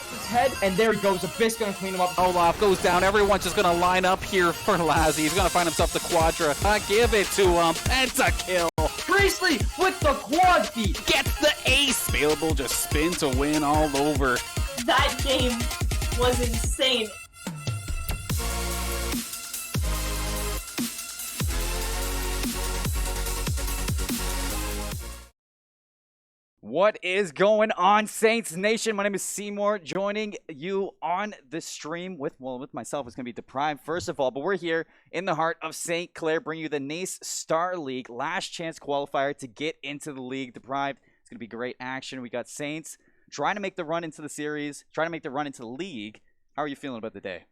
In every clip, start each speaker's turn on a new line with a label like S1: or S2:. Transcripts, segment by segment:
S1: his head, and there he goes. Abyss gonna clean him up.
S2: Olaf goes down. Everyone's just going to line up here for Lazzy. He's going to find himself the Quadra. Give it to him. Pentakill.
S1: Priestley with the quad feed.
S2: Gets the ace. Available, just spin to win all over.
S3: That game was insane.
S2: What is going on, Saints Nation? My name is Seymour, joining you on the stream with myself. It's going to be Deprived, first of all, but we're here in the heart of St. Clair, bringing you the NACE Star League last chance qualifier to get into the league. Deprived, it's going to be great action. We got Saints trying to make the run into the series, trying to make the run into the league. How are you feeling about the day?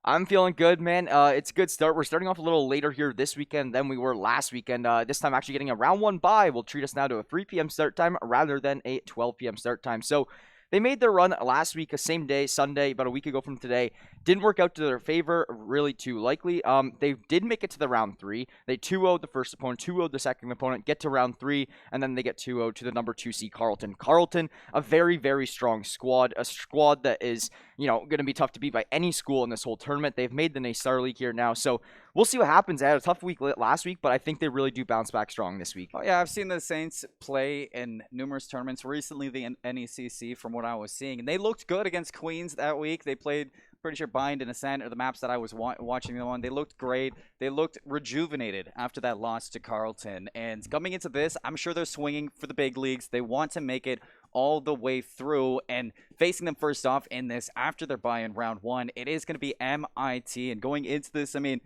S4: I'm feeling good, man. It's a good start. We're starting off a little later here this weekend than we were last weekend. This time actually getting a round 1 bye will treat us now to a 3 p.m. start time rather than a 12 p.m. start time. So they made their run last week, the same day, Sunday, about a week ago from today. Didn't work out to their favor, really too likely. They did make it to the round 3. They 2-0'd the first opponent, 2-0'd the second opponent, get to round 3, and then they get 2-0 to the number 2 seed Carleton. Carleton, a very, very strong squad, a squad that is, going to be tough to beat by any school in this whole tournament. They've made the NACE Star League here now, so we'll see what happens. They had a tough week last week, but I think they really do bounce back strong this week.
S2: Oh, yeah, I've seen the Saints play in numerous tournaments, recently the NACC from what I was seeing, and they looked good against Queens that week. They played, pretty sure, Bind and Ascent are the maps that I was watching them on. They looked great. They looked rejuvenated after that loss to Carleton, and coming into this, I'm sure they're swinging for the big leagues. They want to make it all the way through, and facing them first off in this after their bye in round 1, it is going to be MIT, and going into this, I mean,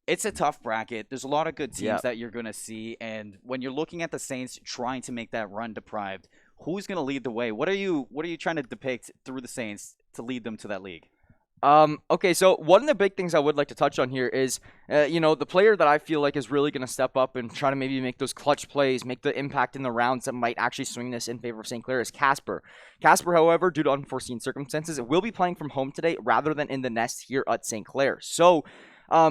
S2: it's a tough bracket. There's a lot of good teams that you're going to see, and when you're looking at the Saints trying to make that run, Deprived, who's going to lead the way? What are you trying to depict through the Saints to lead them to that league?
S4: Okay, so one of the big things I would like to touch on here is, the player that I feel like is really going to step up and try to maybe make those clutch plays, make the impact in the rounds that might actually swing this in favor of St. Clair is Casper. Casper, however, due to unforeseen circumstances, will be playing from home today rather than in the nest here at St. Clair. So,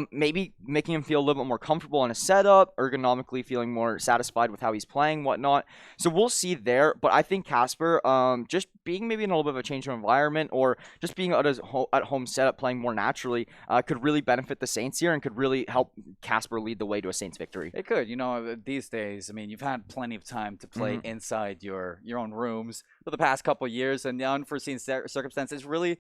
S4: maybe making him feel a little bit more comfortable in a setup, ergonomically feeling more satisfied with how he's playing, whatnot. So we'll see there. But I think Casper, just being maybe in a little bit of a change of environment or just being at home setup, playing more naturally, could really benefit the Saints here and could really help Casper lead the way to a Saints victory.
S2: It could. These days, I mean, you've had plenty of time to play inside your own rooms for the past couple of years, and the unforeseen circumstances really,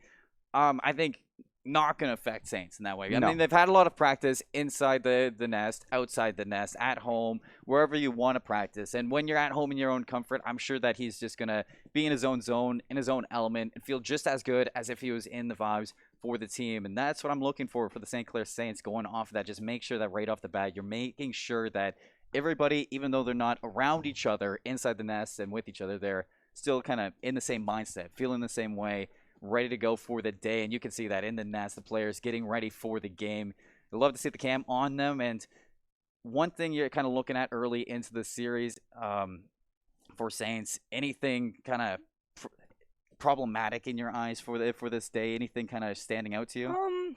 S2: I think, not going to affect Saints in that way. I mean, they've had a lot of practice inside the nest, outside the nest, at home, wherever you want to practice. And when you're at home in your own comfort, I'm sure that he's just going to be in his own zone, in his own element, and feel just as good as if he was in the vibes for the team. And that's what I'm looking for the St. Clair Saints going off of that. Just make sure that right off the bat, you're making sure that everybody, even though they're not around each other inside the nest and with each other, they're still kind of in the same mindset, feeling the same way, ready to go for the day. And you can see that in the nest, the players getting ready for the game. I love to see the cam on them. And one thing you're kind of looking at early into the series for Saints, anything kind of problematic in your eyes for this day? Anything kind of standing out to you?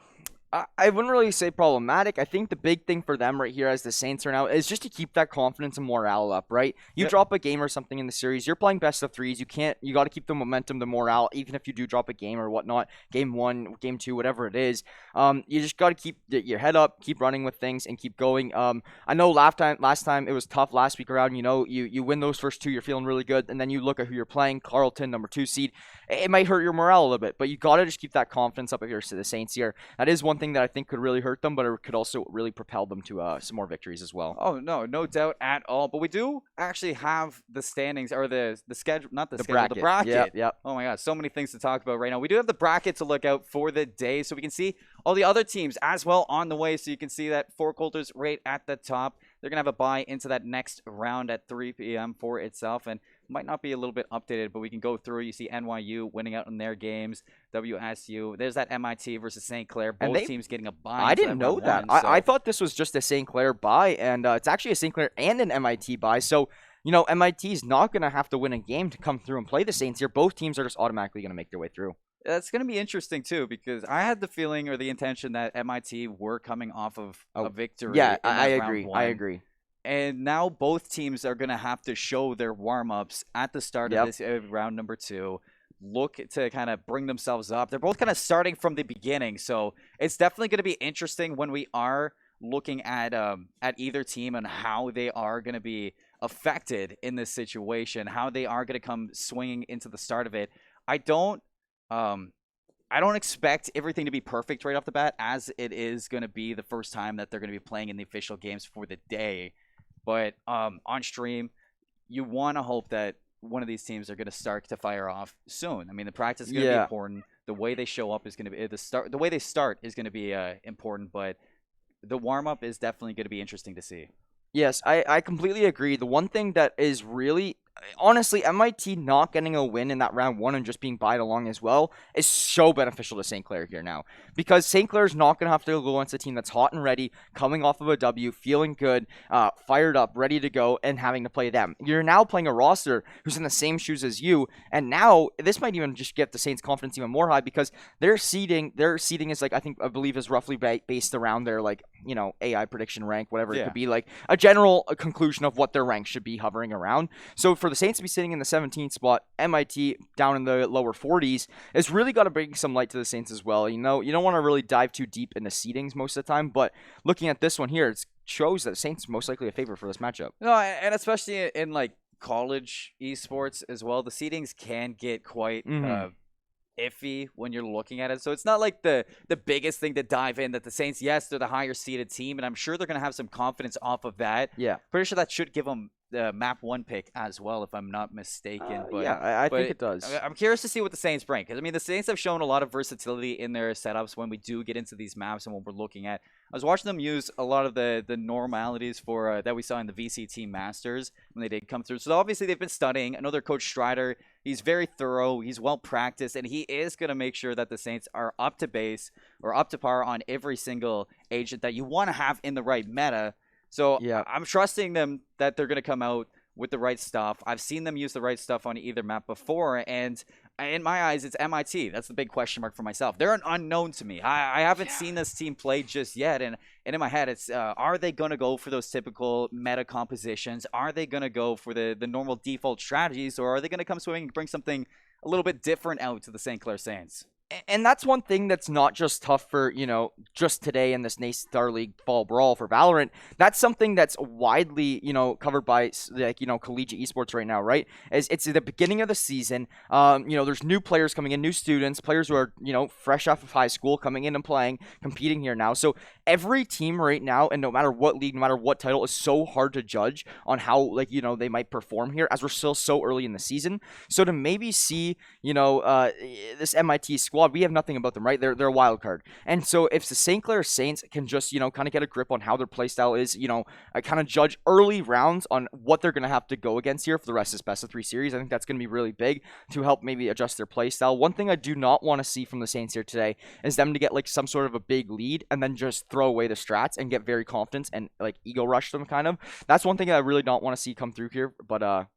S4: I wouldn't really say problematic. I think the big thing for them right here as the Saints are now is just to keep that confidence and morale up, right? You drop a game or something in the series, you're playing best of threes. You got to keep the momentum, the morale, even if you do drop a game or whatnot, game 1, game 2, whatever it is. You just got to keep your head up, keep running with things, and keep going. I know last time it was tough last week around. You win those first 2, you're feeling really good, and then you look at who you're playing, Carleton, number 2 seed. It might hurt your morale a little bit, but you got to just keep that confidence up if you're the Saints here. That is one thing that I think could really hurt them, but it could also really propel them to some more victories as well.
S2: Oh, no doubt at all. But we do actually have the standings, or the schedule, not the schedule,
S4: bracket.
S2: the bracket.
S4: Yep.
S2: Oh my God, so many things to talk about right now. We do have the bracket to look out for the day, so we can see all the other teams as well on the way. So you can see that Four Coulters right at the top. They're going to have a bye into that next round at 3 p.m. for itself, and might not be a little bit updated, but we can go through. You see NYU winning out in their games, WSU. There's that MIT versus St. Clair. Both teams getting a bye.
S4: I didn't know that. I thought this was just a St. Clair bye, and it's actually a St. Clair and an MIT bye. So, MIT is not going to have to win a game to come through and play the Saints here. Both teams are just automatically going to make their way through.
S2: That's going to be interesting, too, because I had the feeling or the intention that MIT were coming off of a victory.
S4: Yeah, I agree.
S2: And now both teams are going to have to show their warm-ups at the start of this round number 2. look to kind of bring themselves up. They're both kind of starting from the beginning, so it's definitely going to be interesting when we are looking at either team and how they are going to be affected in this situation, how they are going to come swinging into the start of it. I don't expect everything to be perfect right off the bat, as it is going to be the first time that they're going to be playing in the official games for the day. But on stream, you want to hope that one of these teams are going to start to fire off soon. I mean, the practice is going to be important. The way they show up is going to be the way they start is going to be important, but the warm-up is definitely going to be interesting to see.
S4: Yes, I completely agree. The one thing that is really, honestly, MIT not getting a win in that round 1 and just being buyed along as well is so beneficial to St. Clair here now. Because St. Clair is not going to have to go against a team that's hot and ready, coming off of a W, feeling good, fired up, ready to go, and having to play them. You're now playing a roster who's in the same shoes as you, and now this might even just get the Saints' confidence even more high, because their seeding is like, I believe is roughly based around their, like, you know, AI prediction rank, whatever it could be, like a general conclusion of what their rank should be hovering around. So for the Saints to be sitting in the 17th spot, MIT down in the lower 40s, it's really got to bring some light to the Saints as well. You know, you don't want to really dive too deep into seedings most of the time, but looking at this one here, it shows that Saints most likely a favorite for this matchup.
S2: No, and especially in like college esports as well, the seedings can get quite iffy when you're looking at it. So it's not like the biggest thing to dive in, that the Saints, yes, they're the higher seeded team, and I'm sure they're going to have some confidence off of that.
S4: Yeah.
S2: Pretty sure that should give them the map 1 pick as well, if I'm not mistaken. But
S4: yeah, I think it does.
S2: I'm curious to see what the Saints bring, because I mean, the Saints have shown a lot of versatility in their setups when we do get into these maps and what we're looking at. I was watching them use a lot of the normalities for that we saw in the VCT Masters when they did come through. So obviously they've been studying. I know their coach Strider, he's very thorough, he's well practiced, and he is going to make sure that the Saints are up to base or up to par on every single agent that you want to have in the right meta. So yeah, I'm trusting them that they're going to come out with the right stuff. I've seen them use the right stuff on either map before, and in my eyes, it's MIT. That's the big question mark for myself. They're an unknown to me. I haven't seen this team play just yet, and in my head, it's are they going to go for those typical meta compositions? Are they going to go for the normal default strategies, or are they going to come swimming and bring something a little bit different out to the St. Clair Saints?
S4: And that's one thing that's not just tough for, you know, just today in this NACE Star League Fall Brawl for Valorant. That's something that's widely, you know, covered by, like, you know, collegiate esports right now, right? As it's at the beginning of the season. You know, there's new players coming in, new students, players who are, you know, fresh off of high school coming in and playing, competing here now. So every team right now, and no matter what league, no matter what title, is so hard to judge on how, like, you know, they might perform here, as we're still so early in the season. So to maybe see, you know, this MIT squad, we have nothing about them, right? They're a wild card. And so if the St. Clair Saints can just, you know, kind of get a grip on how their playstyle is, you know, kind of judge early rounds on what they're going to have to go against here for the rest of this best of 3 series, I think that's going to be really big to help maybe adjust their playstyle. One thing I do not want to see from the Saints here today is them to get like some sort of a big lead and then just throw away the strats and get very confident and like ego rush them kind of. That's one thing I really don't want to see come through here, but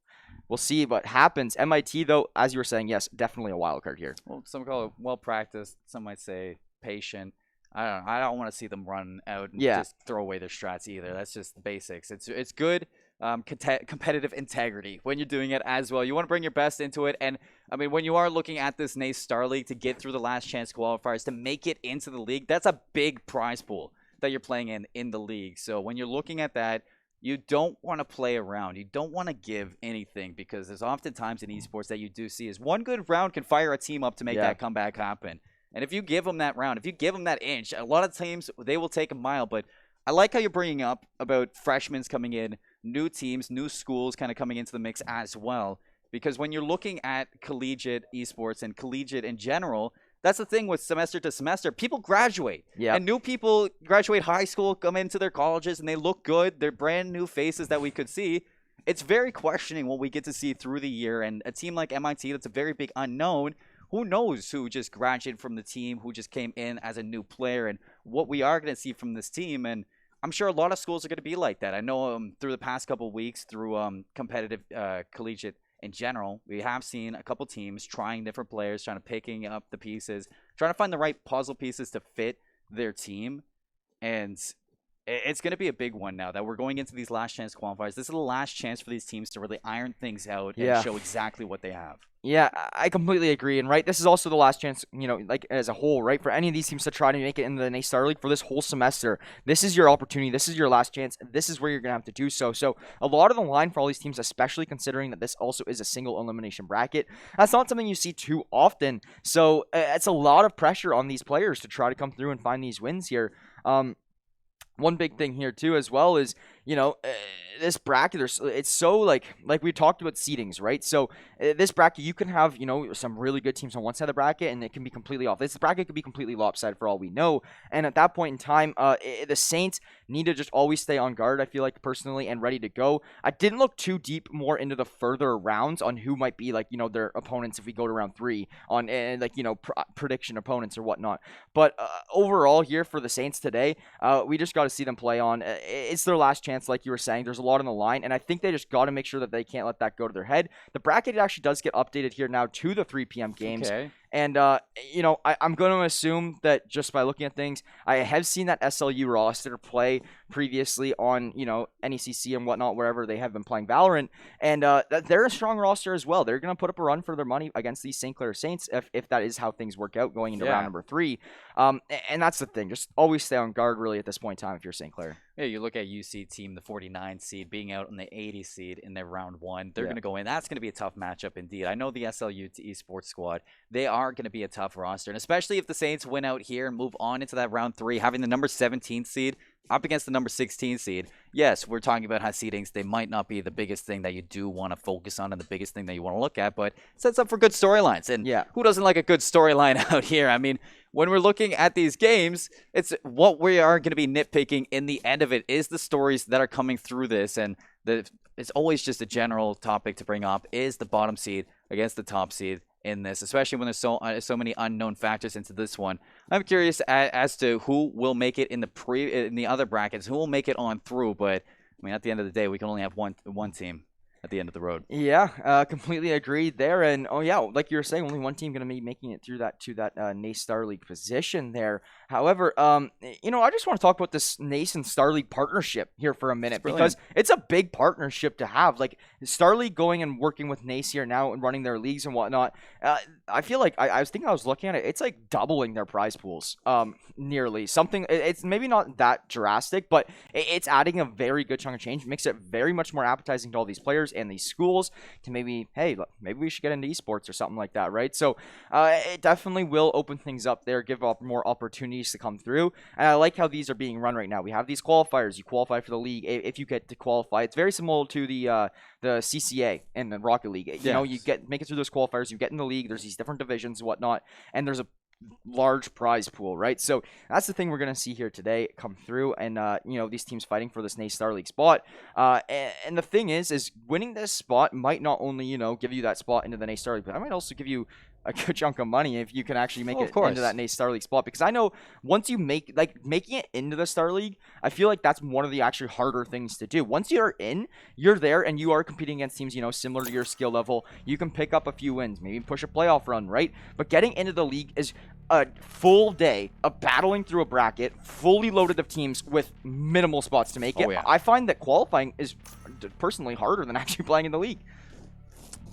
S4: we'll see what happens. MIT, though, as you were saying, yes, definitely a wild card here.
S2: Well, some call it well-practiced. Some might say patient. I don't want to see them run out and just throw away their strats either. That's just the basics. It's good competitive integrity when you're doing it as well. You want to bring your best into it. And, I mean, when you are looking at this NACE Star League to get through the last chance qualifiers, to make it into the league, that's a big prize pool that you're playing in the league. So when you're looking at that, you don't want to play around. You don't want to give anything, because there's oftentimes in esports that you do see is one good round can fire a team up to make that comeback happen. And if you give them that round, if you give them that inch, a lot of teams, they will take a mile. But I like how you're bringing up about freshmen coming in, new teams, new schools kind of coming into the mix as well. Because when you're looking at collegiate esports and collegiate in general, that's the thing with semester to semester. People graduate. Yeah. And new people graduate high school, come into their colleges, and they look good. They're brand new faces that we could see. It's very questioning what we get to see through the year. And a team like MIT, that's a very big unknown. Who knows who just graduated from the team, who just came in as a new player, and what we are going to see from this team. And I'm sure a lot of schools are going to be like that. I know through the past couple of weeks, through competitive collegiate in general, we have seen a couple teams trying different players, trying to picking up the pieces, trying to find the right puzzle pieces to fit their team. And It's going to be a big one now that we're going into these last chance qualifiers. This is the last chance for these teams to really iron things out and show exactly what they have.
S4: Yeah, I completely agree. And right, this is also the last chance, like as a whole, right, for any of these teams to try to make it into the NACE Star League for this whole semester. This is your opportunity. This is your last chance. This is where you're going to have to do so. So a lot of the line for all these teams, especially considering that this also is a single elimination bracket, that's not something you see too often. So it's a lot of pressure on these players to try to come through and find these wins here. One big thing here too as well is, this bracket, it's so like we talked about seedings, right? So this bracket, you can have, some really good teams on one side of the bracket and it can be completely off. This bracket could be completely lopsided for all we know. And at that point in time, the Saints need to just always stay on guard, I feel like, personally, and ready to go. I didn't look too deep more into the further rounds on who might be, like, their opponents if we go to round 3 on, prediction opponents or whatnot. But overall here for the Saints today, we just got to see them play on. It's their last chance, like you were saying. There's a lot on the line, and I think they just got to make sure that they can't let that go to their head. The bracket actually does get updated here now to the 3 p.m. games.
S2: Okay.
S4: And, I'm going to assume that just by looking at things, I have seen that SLU roster play previously on, NECC and whatnot, wherever they have been playing Valorant. And they're a strong roster as well. They're going to put up a run for their money against these St. Clair Saints if that is how things work out going into round number 3. And that's the thing. Just always stay on guard, really, at this point in time if you're St. Clair.
S2: Yeah, you look at UC team, the 49 seed, being out in the 80 seed in their round 1. They're going to go in. That's going to be a tough matchup indeed. I know the SLU esports squad, they are going to be a tough roster. And especially if the Saints win out here and move on into that round 3, having the number 17 seed up against the number 16 seed. Yes, we're talking about how seedings, they might not be the biggest thing that you do want to focus on and the biggest thing that you want to look at, but it sets up for good storylines. And who doesn't like a good storyline out here? I mean, when we're looking at these games, it's what we are going to be nitpicking in the end of it is the stories that are coming through this. And it's always just a general topic to bring up is the bottom seed against the top seed in this, especially when there's so many unknown factors into this one. I'm curious as to who will make it in the other brackets, who will make it on through. But I mean, at the end of the day, we can only have one team at the end of the road.
S4: Yeah, completely agreed there. And like you were saying, only one team going to be making it through to that NACE Star League position there. However, I just want to talk about this NACE and Star League partnership here for a minute because it's a big partnership to have. Like Star League going and working with NACE here now and running their leagues and whatnot. I feel like I was looking at it. It's like doubling their prize pools, nearly something. It's maybe not that drastic, but it's adding a very good chunk of change. It makes it very much more appetizing to all these players and these schools to maybe, hey, look, maybe we should get into esports or something like that, right? So it definitely will open things up there, give up more opportunities to come through. And I like how these are being run right now. We have these qualifiers. You qualify for the league if you get to qualify. It's very similar to the CCA and the Rocket League. You make it through those qualifiers. You get in the league. There's these different divisions and whatnot, and there's a large prize pool, right? So that's the thing we're going to see here today come through, and these teams fighting for this NACE Star League spot. And the thing is winning this spot might not only give you that spot into the NACE Star League, but it might also give you a good chunk of money if you can actually make it into that NACE Star League spot. Because I know once you making it into the Star League, I feel like that's one of the actually harder things to do. Once you're in, you're there and you are competing against teams, similar to your skill level. You can pick up a few wins, maybe push a playoff run, right? But getting into the league is a full day of battling through a bracket, fully loaded of teams with minimal spots to make it. I find that qualifying is personally harder than actually playing in the league.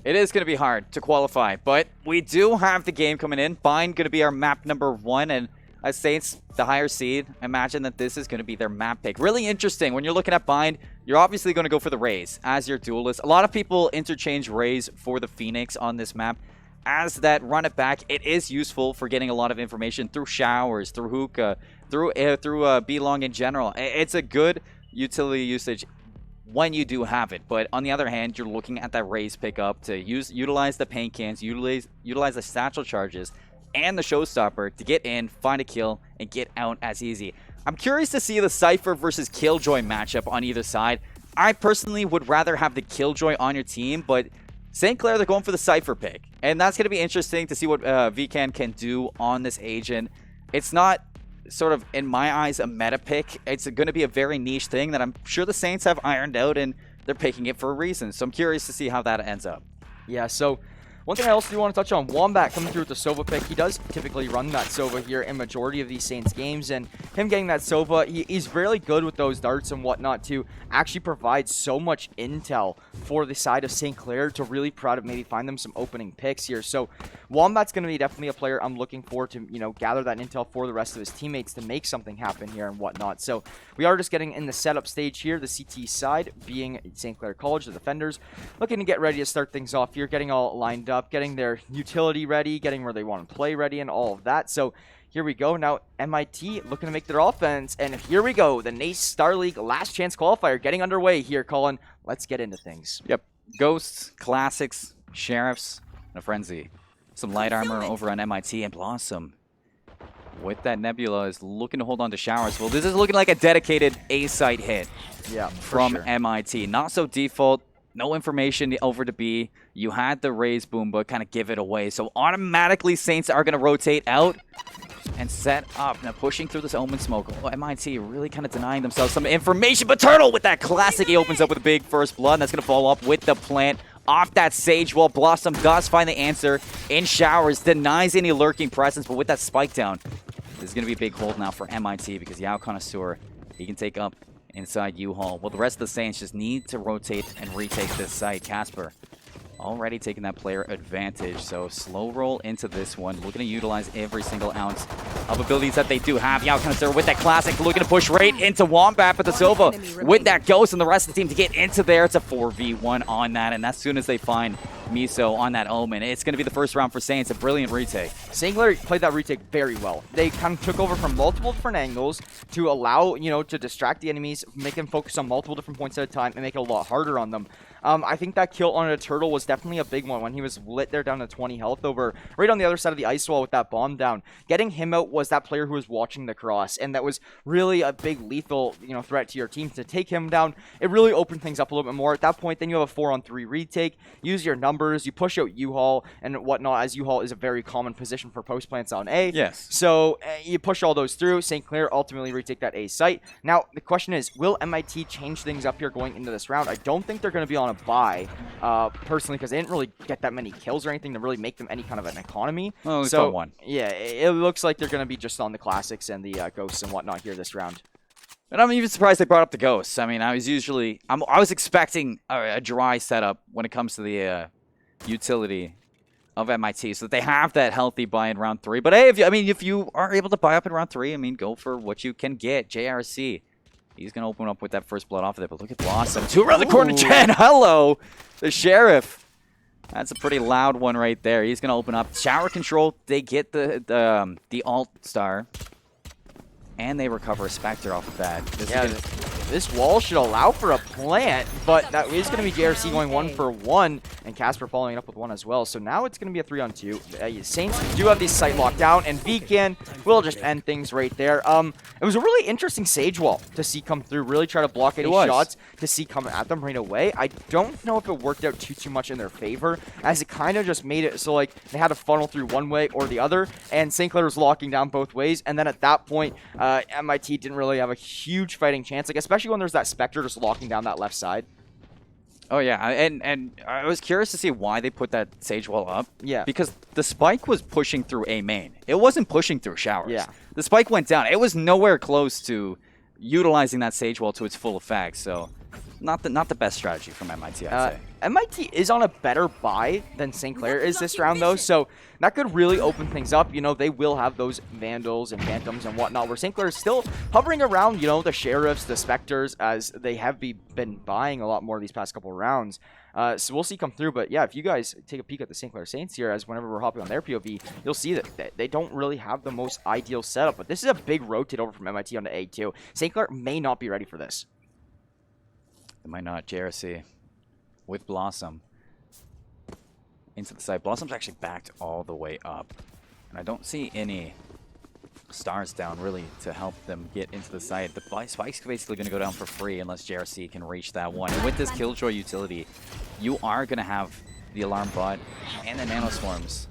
S2: It is going to be hard to qualify, but we do have the game coming in. Bind going to be our map number 1, and as Saints, the higher seed, imagine that this is going to be their map pick. Really interesting. When you're looking at Bind, you're obviously going to go for the Raze as your duelist. A lot of people interchange Raze for the Phoenix on this map. As that run it back, it is useful for getting a lot of information through showers, through hookah, through B-Long in general. It's a good utility usage when you do have it. But on the other hand, you're looking at that Raze pickup to utilize the paint cans, utilize the satchel charges and the showstopper to get in, find a kill, and get out as easy. I'm curious to see the Cypher versus Killjoy matchup on either side. I personally would rather have the Killjoy on your team, but St. Clair, they're going for the Cypher pick. And that's going to be interesting to see what VCAN can do on this agent. It's not sort of, in my eyes, a meta pick. It's going to be a very niche thing that I'm sure the Saints have ironed out, and they're picking it for a reason. So I'm curious to see how that ends up.
S4: Yeah, so One thing I also do want to touch on, Wombat coming through with the Sova pick. He does typically run that Sova here in majority of these Saints games, and him getting that Sova, he's really good with those darts and whatnot to actually provide so much intel for the side of St. Clair to really try to maybe find them some opening picks here. So Wombat's going to be definitely a player I'm looking for to, you know, gather that intel for the rest of his teammates to make something happen here and whatnot. So we are just getting in the setup stage here, the CT side being St. Clair College, the defenders, looking to get ready to start things off here, getting all lined up, getting their utility ready, getting where they want to play ready, and all of that. So here we go. Now MIT looking to make their offense, and here we go. The NACE Star League last chance qualifier getting underway here, Colin. Let's get into things.
S2: Yep. Ghosts, Classics, Sheriffs, and a Frenzy. Some light armor over on MIT, and Blossom with that Nebula is looking to hold on to Showers. Well, this is looking like a dedicated A-site hit from
S4: sure.
S2: MIT. Not so default. No information over to B. You had the raise boom, but kind of give it away. So automatically Saints are going to rotate out and set up. Now pushing through this Omen smoke. Oh, MIT really kind of denying themselves some information. But Turtle with that classic, he opens up with a big first blood. And that's going to follow up with the plant off that Sage Wall. Blossom does find the answer in Showers. Denies any lurking presence, but with that spike down, this is going to be a big hold now for MIT because Yao Connoisseur, he can take up inside U-Haul. Well, the rest of the Saints just need to rotate and retake this site. Casper already taking that player advantage, so slow roll into this one. Looking to utilize every single ounce of abilities that they do have. Yao Connoisseur with that classic, looking to push right into Wombat, but the Silva with that Ghost and the rest of the team to get into there. It's a 4v1 on that, and as soon as they find Miso on that Omen, it's going to be the first round for Saints. A brilliant retake.
S4: St. Clair played that retake very well. They kind of took over from multiple different angles to allow, you know, to distract the enemies, make them focus on multiple different points at a time, and make it a lot harder on them. I think that kill on a Turtle was definitely a big one when he was lit there down to 20 health over right on the other side of the ice wall with that bomb down. Getting him out was that player who was watching the cross, and that was really a big lethal, you know, threat to your team. To take him down, it really opened things up a little bit more. At that point, then you have a 4-on-3 retake. Use your numbers, you push out U-Haul and whatnot, as U-Haul is a very common position for post plants on A.
S2: Yes.
S4: So you push all those through. St. Clair ultimately retake that A site. Now the question is, will MIT change things up here going into this round? I don't think they're going to be on a bye. Personally, because they didn't really get that many kills or anything to really make them any kind of an economy.
S2: Oh, we
S4: so
S2: one.
S4: Yeah, it looks like they're going to be just on the classics and the ghosts and whatnot here this round.
S2: And I'm even surprised they brought up the Ghosts. I mean, I was expecting a dry setup when it comes to the utility of MIT, so that they have that healthy buy in round 3. But hey, if you are able to buy up in round 3, I mean, go for what you can get. JRC. He's going to open up with that first blood off of there, but look at Blossom. 2 around the corner, Jen. Hello, the Sheriff. That's a pretty loud one right there. He's going to open up. Shower control, they get the alt star, and they recover a Spectre off of that.
S4: This wall should allow for a plant, but that is going to be JRC going 1 for 1, and Casper following it up with 1 as well. So now it's going to be a 3-on-2. Saints do have these site locked down, and Beacon will just end things right there. It was a really interesting Sage wall to see come through, really try to block any shots to see come at them right away. I don't know if it worked out too much in their favor, as it kind of just made it so like they had to funnel through one way or the other, and St. Clair was locking down both ways, and then at that point, MIT didn't really have a huge fighting chance, like especially when there's that Spectre just locking down that left side.
S2: Oh yeah, and I was curious to see why they put that Sage wall up.
S4: Yeah.
S2: Because the spike was pushing through A main. It wasn't pushing through Showers.
S4: Yeah.
S2: The spike went down. It was nowhere close to utilizing that Sage wall to its full effect. So not the best strategy from MIT, I'd say.
S4: MIT is on a better buy than St. Clair is this round, though, so that could really open things up. You know, they will have those Vandals and Phantoms and whatnot, where St. Clair is still hovering around, you know, the Sheriffs, the Spectres, as they have been buying a lot more these past couple rounds. So we'll see come through, but yeah, if you guys take a peek at the St. Clair Saints here, as whenever we're hopping on their POV, you'll see that they don't really have the most ideal setup, but this is a big rotate over from MIT onto A2. St. Clair may not be ready for this.
S2: They might not. JRC with Blossom into the side. Blossom's actually backed all the way up, and I don't see any stars down really to help them get into the side. The spike's basically going to go down for free unless JRC can reach that one. And with this Killjoy utility, you are going to have the Alarm Bot and the Nanoswarms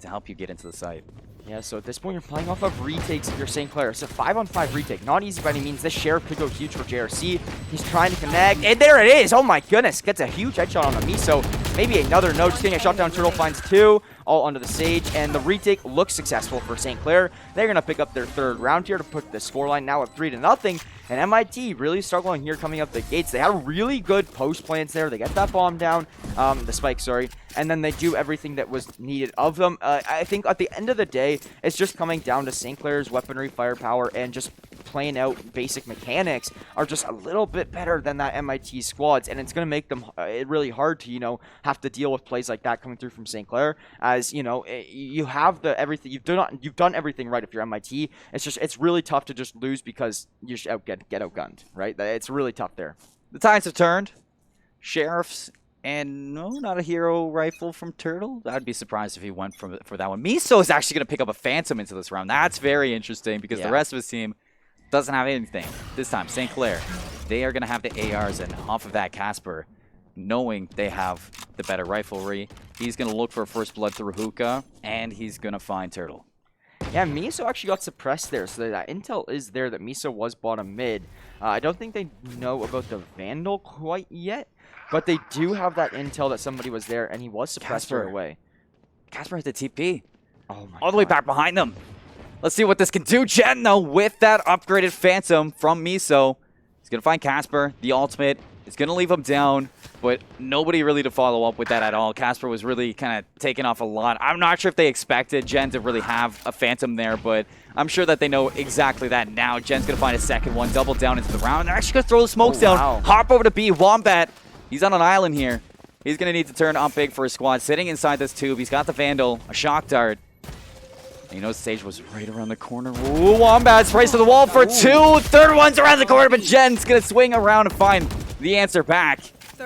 S2: to help you get into the site.
S4: Yeah, so at this point, you're playing off of retakes if you're St. Clair. It's a 5-on-5 retake. Not easy by any means. This Sheriff could go huge for JRC. He's trying to connect, and there it is. Oh my goodness. Gets a huge headshot on the Miso. maybe another. No, just getting a shot down. Turtle finds 2, all onto the Sage, and the retake looks successful for St. Clair. They're going to pick up their 3rd round here to put the scoreline now at 3-0. And MIT really struggling here coming up the gates. They had a really good post plans there. They get that bomb down, the spike, sorry, and then they do everything that was needed of them. I think at the end of the day, it's just coming down to St. Clair's weaponry, firepower, and just playing out basic mechanics are just a little bit better than that MIT squads, and it's going to make them really hard to, you know, have to deal with plays like that coming through from St. Clair, as, you know, you have the everything, you've done everything right if you're MIT. It's really tough to just lose because you just get outgunned, right? It's really tough there.
S2: The tides have turned. Sheriffs, and no, not a hero rifle from Turtle. I'd be surprised if he went for that one. Miso is actually going to pick up a Phantom into this round. That's very interesting because the rest of his team doesn't have anything. This time, St. Clair, they are going to have the ARs, and off of that, Casper, knowing they have the better riflery, he's going to look for a first blood through hookah, and he's going to find Turtle.
S4: Yeah, Miso actually got suppressed there, so that intel is there that Miso was bottom mid. I don't think they know about the Vandal quite yet, but they do have that intel that somebody was there, and he was suppressed right away.
S2: Casper hit the TP.
S4: Oh my
S2: All the way
S4: God.
S2: back behind them. Let's see what this can do. Jen, though, with that upgraded Phantom from Miso, he's going to find Casper. The ultimate is going to leave him down, but nobody really to follow up with that at all. Casper was really kind of taking off a lot. I'm not sure if they expected Jen to really have a Phantom there, but I'm sure that they know exactly that now. Jen's going to find a second one, double down into the round. They're actually going to throw the smokes down. Hop over to B. Wombat, he's on an island here. He's going to need to turn up big for his squad. Sitting inside this tube, he's got the Vandal, a shock dart. And you know, Sage was right around the corner. Ooh, Wombat's race to the wall for 2. Third one's around the corner, but Jen's going to swing around and find the answer back.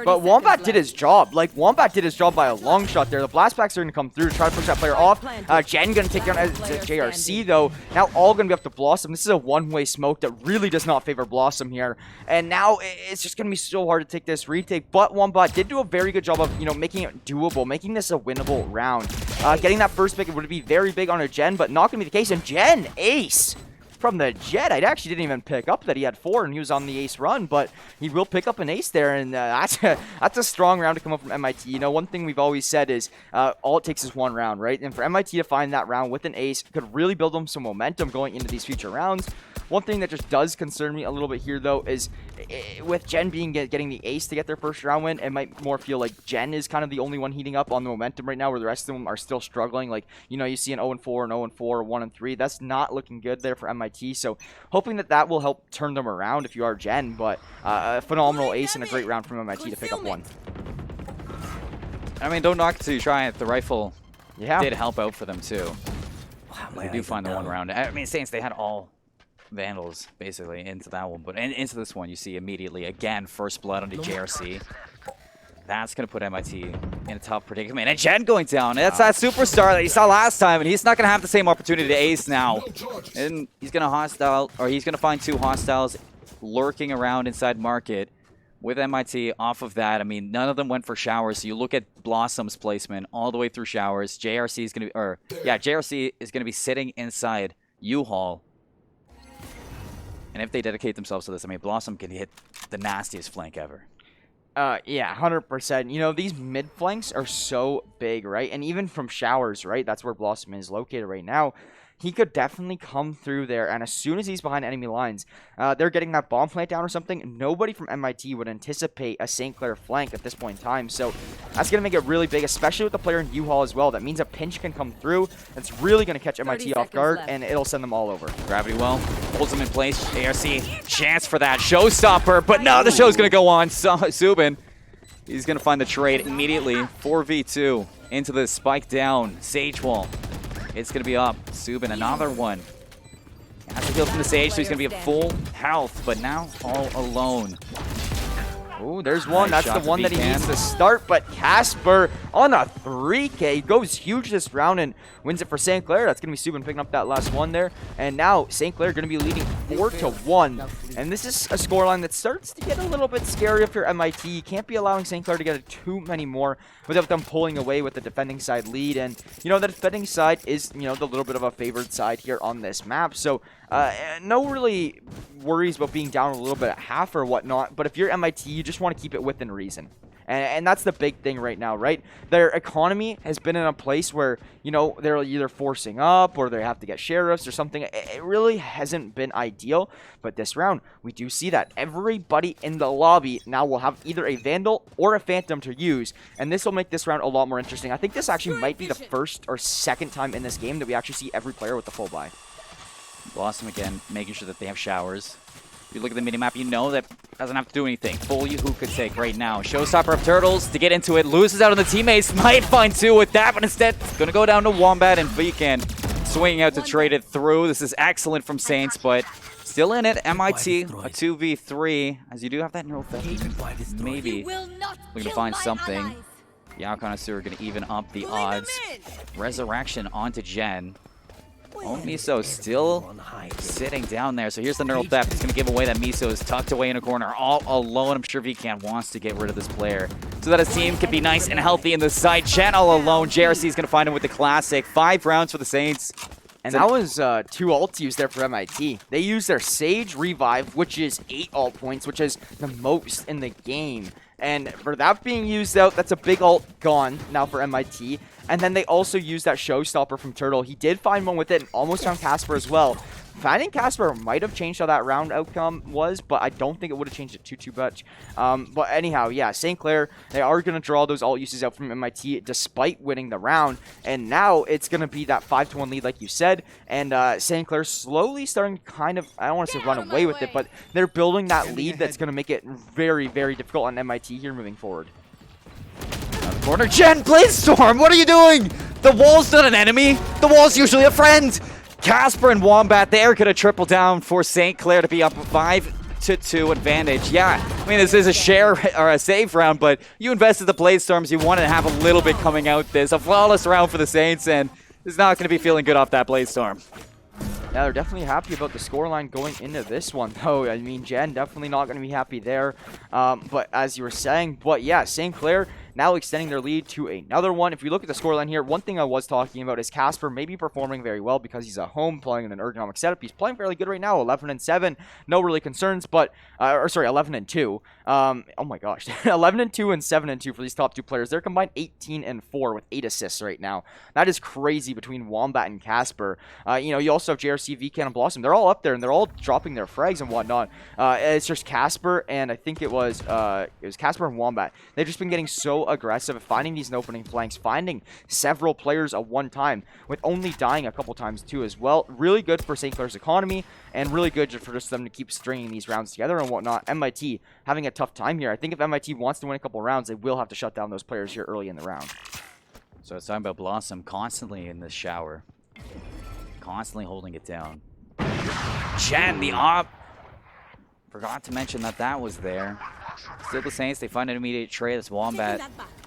S4: But Wombat did his job. Like, Wombat did his job by a long shot there. The blast packs are going to come through to try to push that player off. Jen going to take down JRC, though. Now all going to be up to Blossom. This is a one-way smoke that really does not favor Blossom here. And now it's just going to be so hard to take this retake. But Wombat did do a very good job of, you know, making it doable, making this a winnable round. Getting that first pick would be very big on a Jen, but not going to be the case. And Jen, ace from the Jet. I actually didn't even pick up that he had 4 and he was on the ace run, but he will pick up an ace there, and that's a strong round to come up from MIT. You know, one thing we've always said is all it takes is one round, right? And for MIT to find that round with an ace could really build them some momentum going into these future rounds. One thing that just does concern me a little bit here, though, is with Jen getting the ace to get their first round win, it might more feel like Jen is kind of the only one heating up on the momentum right now, where the rest of them are still struggling. Like, you know, you see an 0-4, an 0-4, 1-3. That's not looking good there for MIT. So hoping that will help turn them around if you are Jen. But a phenomenal ace and a great round from MIT to pick up 1.
S2: I mean, don't knock to try it. The rifle
S4: did
S2: help out for them, too. Wow, they do find the one round. I mean, Saints, they had all Vandals, basically, into that one. But into this one, you see immediately, again, first blood onto JRC. That's going to put MIT in a tough predicament. And Jen going down. That's that superstar that you saw last time, and he's not going to have the same opportunity to ace now. And he's going to find 2 hostiles lurking around inside market with MIT off of that. I mean, none of them went for showers. So you look at Blossom's placement all the way through showers. JRC is going to be, JRC is going to be sitting inside U-Haul. And if they dedicate themselves to this, I mean, Blossom can hit the nastiest flank ever.
S4: Yeah, 100%. You know, these mid flanks are so big, right? And even from showers, right? That's where Blossom is located right now. He could definitely come through there, and as soon as he's behind enemy lines, they're getting that bomb plant down or something. Nobody from MIT would anticipate a St. Clair flank at this point in time, so that's going to make it really big, especially with the player in U-Haul as well. That means a pinch can come through. It's really going to catch MIT off guard, and it'll send them all over.
S2: Gravity well holds him in place. ARC, chance for that showstopper, but no, the show's going to go on. Subin, he's going to find the trade immediately. 4v2 into the spike down. Sage wall. It's going to be up. Subin, another one. Has to heal from the Sage, so he's going to be at full health, but now all alone.
S4: Ooh, there's one.
S2: Nice
S4: That's the one that he
S2: Beacon.
S4: needs to start, but Casper on a 3K goes huge this round and wins it for St. Clair. That's going to be Subin picking up that last one there. And now St. Clair going to be leading 4-1. And this is a scoreline that starts to get a little bit scary if you're MIT. You can't be allowing St. Clair to get too many more without them pulling away with the defending side lead. And, you know, the defending side is, you know, the little bit of a favored side here on this map. So, no really worries about being down a little bit at half or whatnot. But if you're MIT, you just want to keep it within reason. And that's the big thing right now, right? Their economy has been in a place where, you know, they're either forcing up or they have to get sheriffs or something. It really hasn't been ideal. But this round, we do see that everybody in the lobby now will have either a Vandal or a Phantom to use. And this will make this round a lot more interesting. I think this actually might be the first or second time in this game that we actually see every player with the full buy.
S2: Blossom again, making sure that they have showers. If you look at the minimap, you know that doesn't have to do anything. Fully who could take right now. Showstopper of Turtles to get into it. Loses out on the teammates. Might find two with that, but instead it's going to go down to Wombat and Weekend swinging out to trade it through. This is excellent from Saints, but still in it. MIT, a 2v3, as you do have that neural theft. Maybe looking to find something. Yao Connoisseur going to even up the odds. Resurrection onto Jen. Oh, Miso still sitting down there. So here's the neural theft. He's going to give away that Miso is tucked away in a corner all alone. I'm sure Vcan wants to get rid of this player so that his team can be nice and healthy in the side. Jen all alone. JRC is going to find him with the classic. 5 rounds for the Saints.
S4: And that was 2 ults used there for MIT. They used their Sage Revive, which is 8 ult points, which is the most in the game. And for that being used out, that's a big ult gone now for MIT. And then they also used that Showstopper from Turtle. He did find one with it and almost found Casper as well. Finding Casper might have changed how that round outcome was, but I don't think it would have changed it too much. But anyhow, yeah, St. Clair, they are going to draw those ult uses out from MIT despite winning the round. And now it's going to be that 5-1 lead like you said. And St. Clair slowly starting kind of, I don't want to say run away with it, but they're building that lead that's going to make it very, very difficult on MIT here moving forward.
S2: Corner, Jen, Blazestorm, what are you doing? The wall's not an enemy. The wall's usually a friend. Casper and Wombat there could have tripled down for St. Clair to be up 5-2 advantage. Yeah, I mean, this is a share or a save round, but you invested the Blazestorms. You wanted to have a little bit coming out this. A flawless round for the Saints, and is not going to be feeling good off that Blazestorm.
S4: Yeah, they're definitely happy about the scoreline going into this one, though. I mean, Jen definitely not going to be happy there. But as you were saying, but yeah, St. Clair now extending their lead to another one. If we look at the scoreline here, one thing I was talking about is Casper maybe performing very well because he's at home playing in an ergonomic setup. He's playing fairly good right now, 11-7. No really concerns, but, or sorry, 11-2. Oh my gosh, 11-2 and 7-2 for these top 2 players. They're combined 18-4 with 8 assists right now. That is crazy between Wombat and Casper. You know, you also have JRC, VCan, and Blossom. They're all up there, and they're all dropping their frags and whatnot. It's just Casper, and I think it was Casper and Wombat. They've just been getting so aggressive at finding these opening flanks, finding several players at one time, with only dying a couple times too as well. Really good for St. Clair's economy, and really good for just them to keep stringing these rounds together and whatnot. MIT having a tough time here. I think if MIT wants to win a couple rounds, they will have to shut down those players here early in the round.
S2: So it's talking about Blossom constantly in this shower. Constantly holding it down. Jen, the op. Forgot to mention that was there. Still the Saints, they find an immediate trade. That's Wombat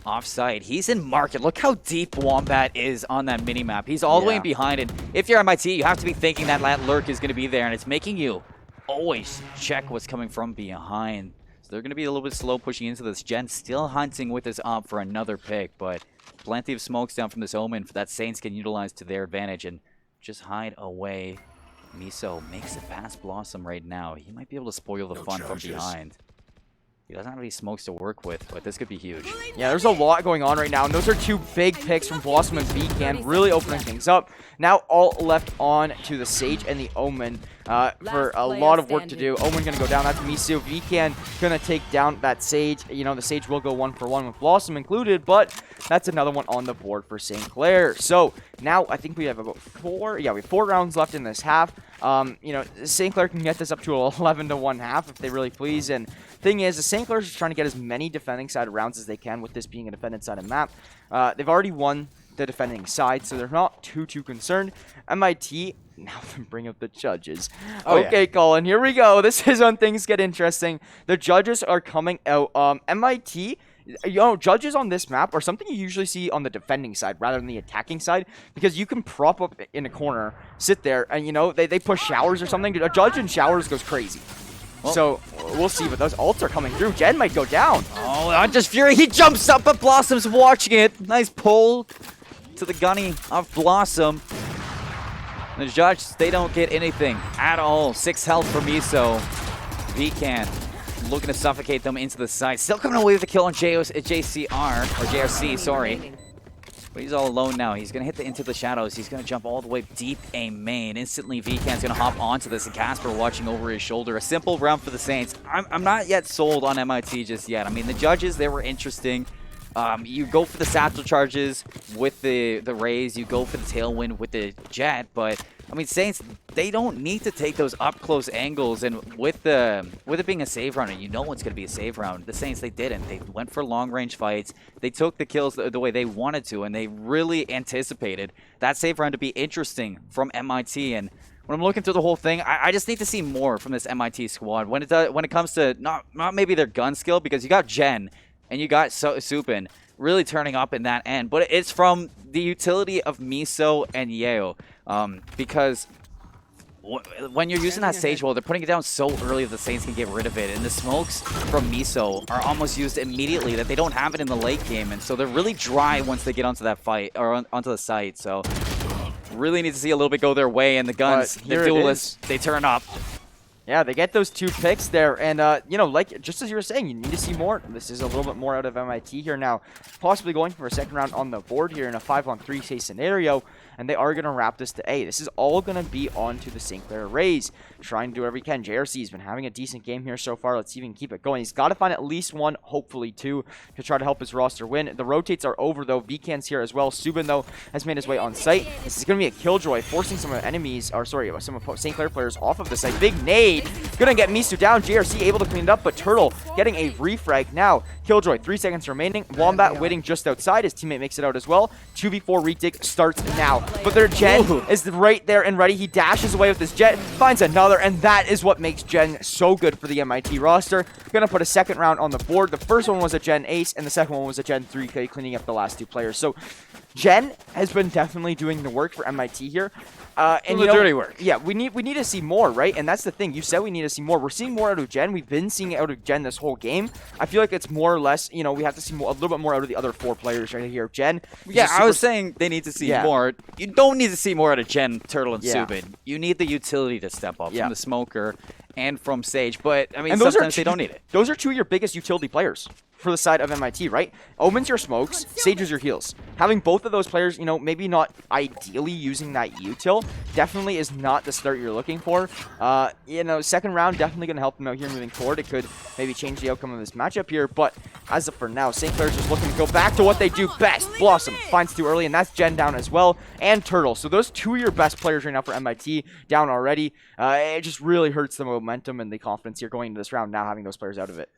S2: offside. He's in market. Look how deep Wombat is on that minimap. He's all the way in behind it. If you're MIT, you have to be thinking that lurk is going to be there, and it's making you always check what's coming from behind. So they're going to be a little bit slow pushing into this. Jen still hunting with his up for another pick, but plenty of smokes down from this Omen for that Saints can utilize to their advantage and just hide away. Miso makes it past Blossom right now. He might be able to spoil the fun from behind. He doesn't have any smokes to work with, but this could be huge.
S4: Yeah, there's a lot going on right now, and those are 2 big picks from Blossom and Vcan, really opening things up. Now all left on to the Sage and the Omen for a lot of work to do. Omen going to go down. That's Miso. Vcan going to take down that Sage. You know, the Sage will go 1-for-1 with Blossom included, but that's another one on the board for St. Clair. So now I think we have about 4 rounds left in this half. You know, St. Clair can get this up to 11-1 half if they really please. And thing is, the St. Clair is trying to get as many defending side rounds as they can with this being a defended sided map. They've already won the defending side, so they're not too concerned. MIT, now bring up the judges. Okay, Colin, here we go. This is when things get interesting. The judges are coming out. MIT, you know, judges on this map are something you usually see on the defending side rather than the attacking side, because you can prop up in a corner, sit there, and, you know, they push showers or something. A judge in showers goes crazy. Well, so we'll see, but those ults are coming through. Jen might go down.
S2: Oh, not just Fury. He jumps up, but Blossom's watching it. Nice pull to the gunny of Blossom. The judge, they don't get anything at all. 6 health for Miso. Vcan looking to suffocate them into the side. Still coming away with the kill on JCR, or JRC, sorry. But he's all alone now. He's going to hit into the shadows. He's going to jump all the way deep A main. Instantly, VCan's going to hop onto this, and Casper watching over his shoulder. A simple round for the Saints. I'm not yet sold on MIT just yet. I mean, the judges, they were interesting. You go for the satchel charges with the Rays. You go for the tailwind with the Jet. But, I mean, Saints, they don't need to take those up-close angles. And with it being a save round, and you know it's going to be a save round, the Saints, they didn't. They went for long-range fights. They took the kills the way they wanted to, and they really anticipated that save round to be interesting from MIT. And when I'm looking through the whole thing, I just need to see more from this MIT squad. When it comes to not maybe their gun skill, because you got Jen and you got Supin really turning up in that end, but it's from the utility of Miso and Yeo, because when you're using that Sage Wall, they're putting it down so early that the Saints can get rid of it, and the smokes from Miso are almost used immediately, that they don't have it in the late game, and so they're really dry once they get onto that fight, or onto the site. So really need to see a little bit go their way, and the guns, the duelists, they turn up.
S4: Yeah, they get those 2 picks there, and you know, like just as you were saying, you need to see more. This is a little bit more out of MIT here now, possibly going for a second round on the board here in a 5-on-3 say scenario, and they are going to wrap this to A. This is all going to be onto the St. Clair Rays, trying to do whatever he can. JRC's been having a decent game here so far. Let's see if he can keep it going. He's got to find at least 1, hopefully 2, to try to help his roster win. The rotates are over though. VCan's here as well. Subin though has made his way on site. This is going to be a killjoy, forcing some of the enemies, or sorry, some of St. Clair players off of the site. Big nade, gonna get Misu down. JRC able to clean it up, but Turtle getting a refrag now. Killjoy, 3 seconds remaining. Wombat waiting just outside. His teammate makes it out as well. 2v4 retake starts now, but their Jen is right there and ready. He dashes away with his Jet, finds another, and that is what makes Jen so good for the MIT roster. Gonna put a second round on the board. The first one was a Jen ace, and the second one was a Jen 3K, cleaning up the last 2 players. So Jen has been definitely doing the work for MIT here. And
S2: the dirty work.
S4: Yeah, we need to see more, right? And that's the thing. You said we need to see more. We're seeing more out of Jen. We've been seeing it out of Jen this whole game. I feel like it's more or less, you know, we have to see more, a little bit more out of the other 4 players right here. Jen.
S2: Yeah, I was saying they need to see more. You don't need to see more out of Jen, Turtle, and Subin. You need the utility to step up from the Smoker and from Sage. But, I mean, and sometimes they don't need it.
S4: Those are 2 of your biggest utility players for the side of MIT, right? Omen's your smokes, Sage is your heals. Having both of those players, you know, maybe not ideally using that util, definitely is not the start you're looking for. You know, second round definitely going to help them out here moving forward. It could maybe change the outcome of this matchup here, but as of for now, St. Clair's just looking to go back to what they do best. Blossom finds 2 early, and that's Jen down as well, and Turtle. So those 2 of your best players right now for MIT down already. It just really hurts the momentum and the confidence here going into this round, now having those players out of it.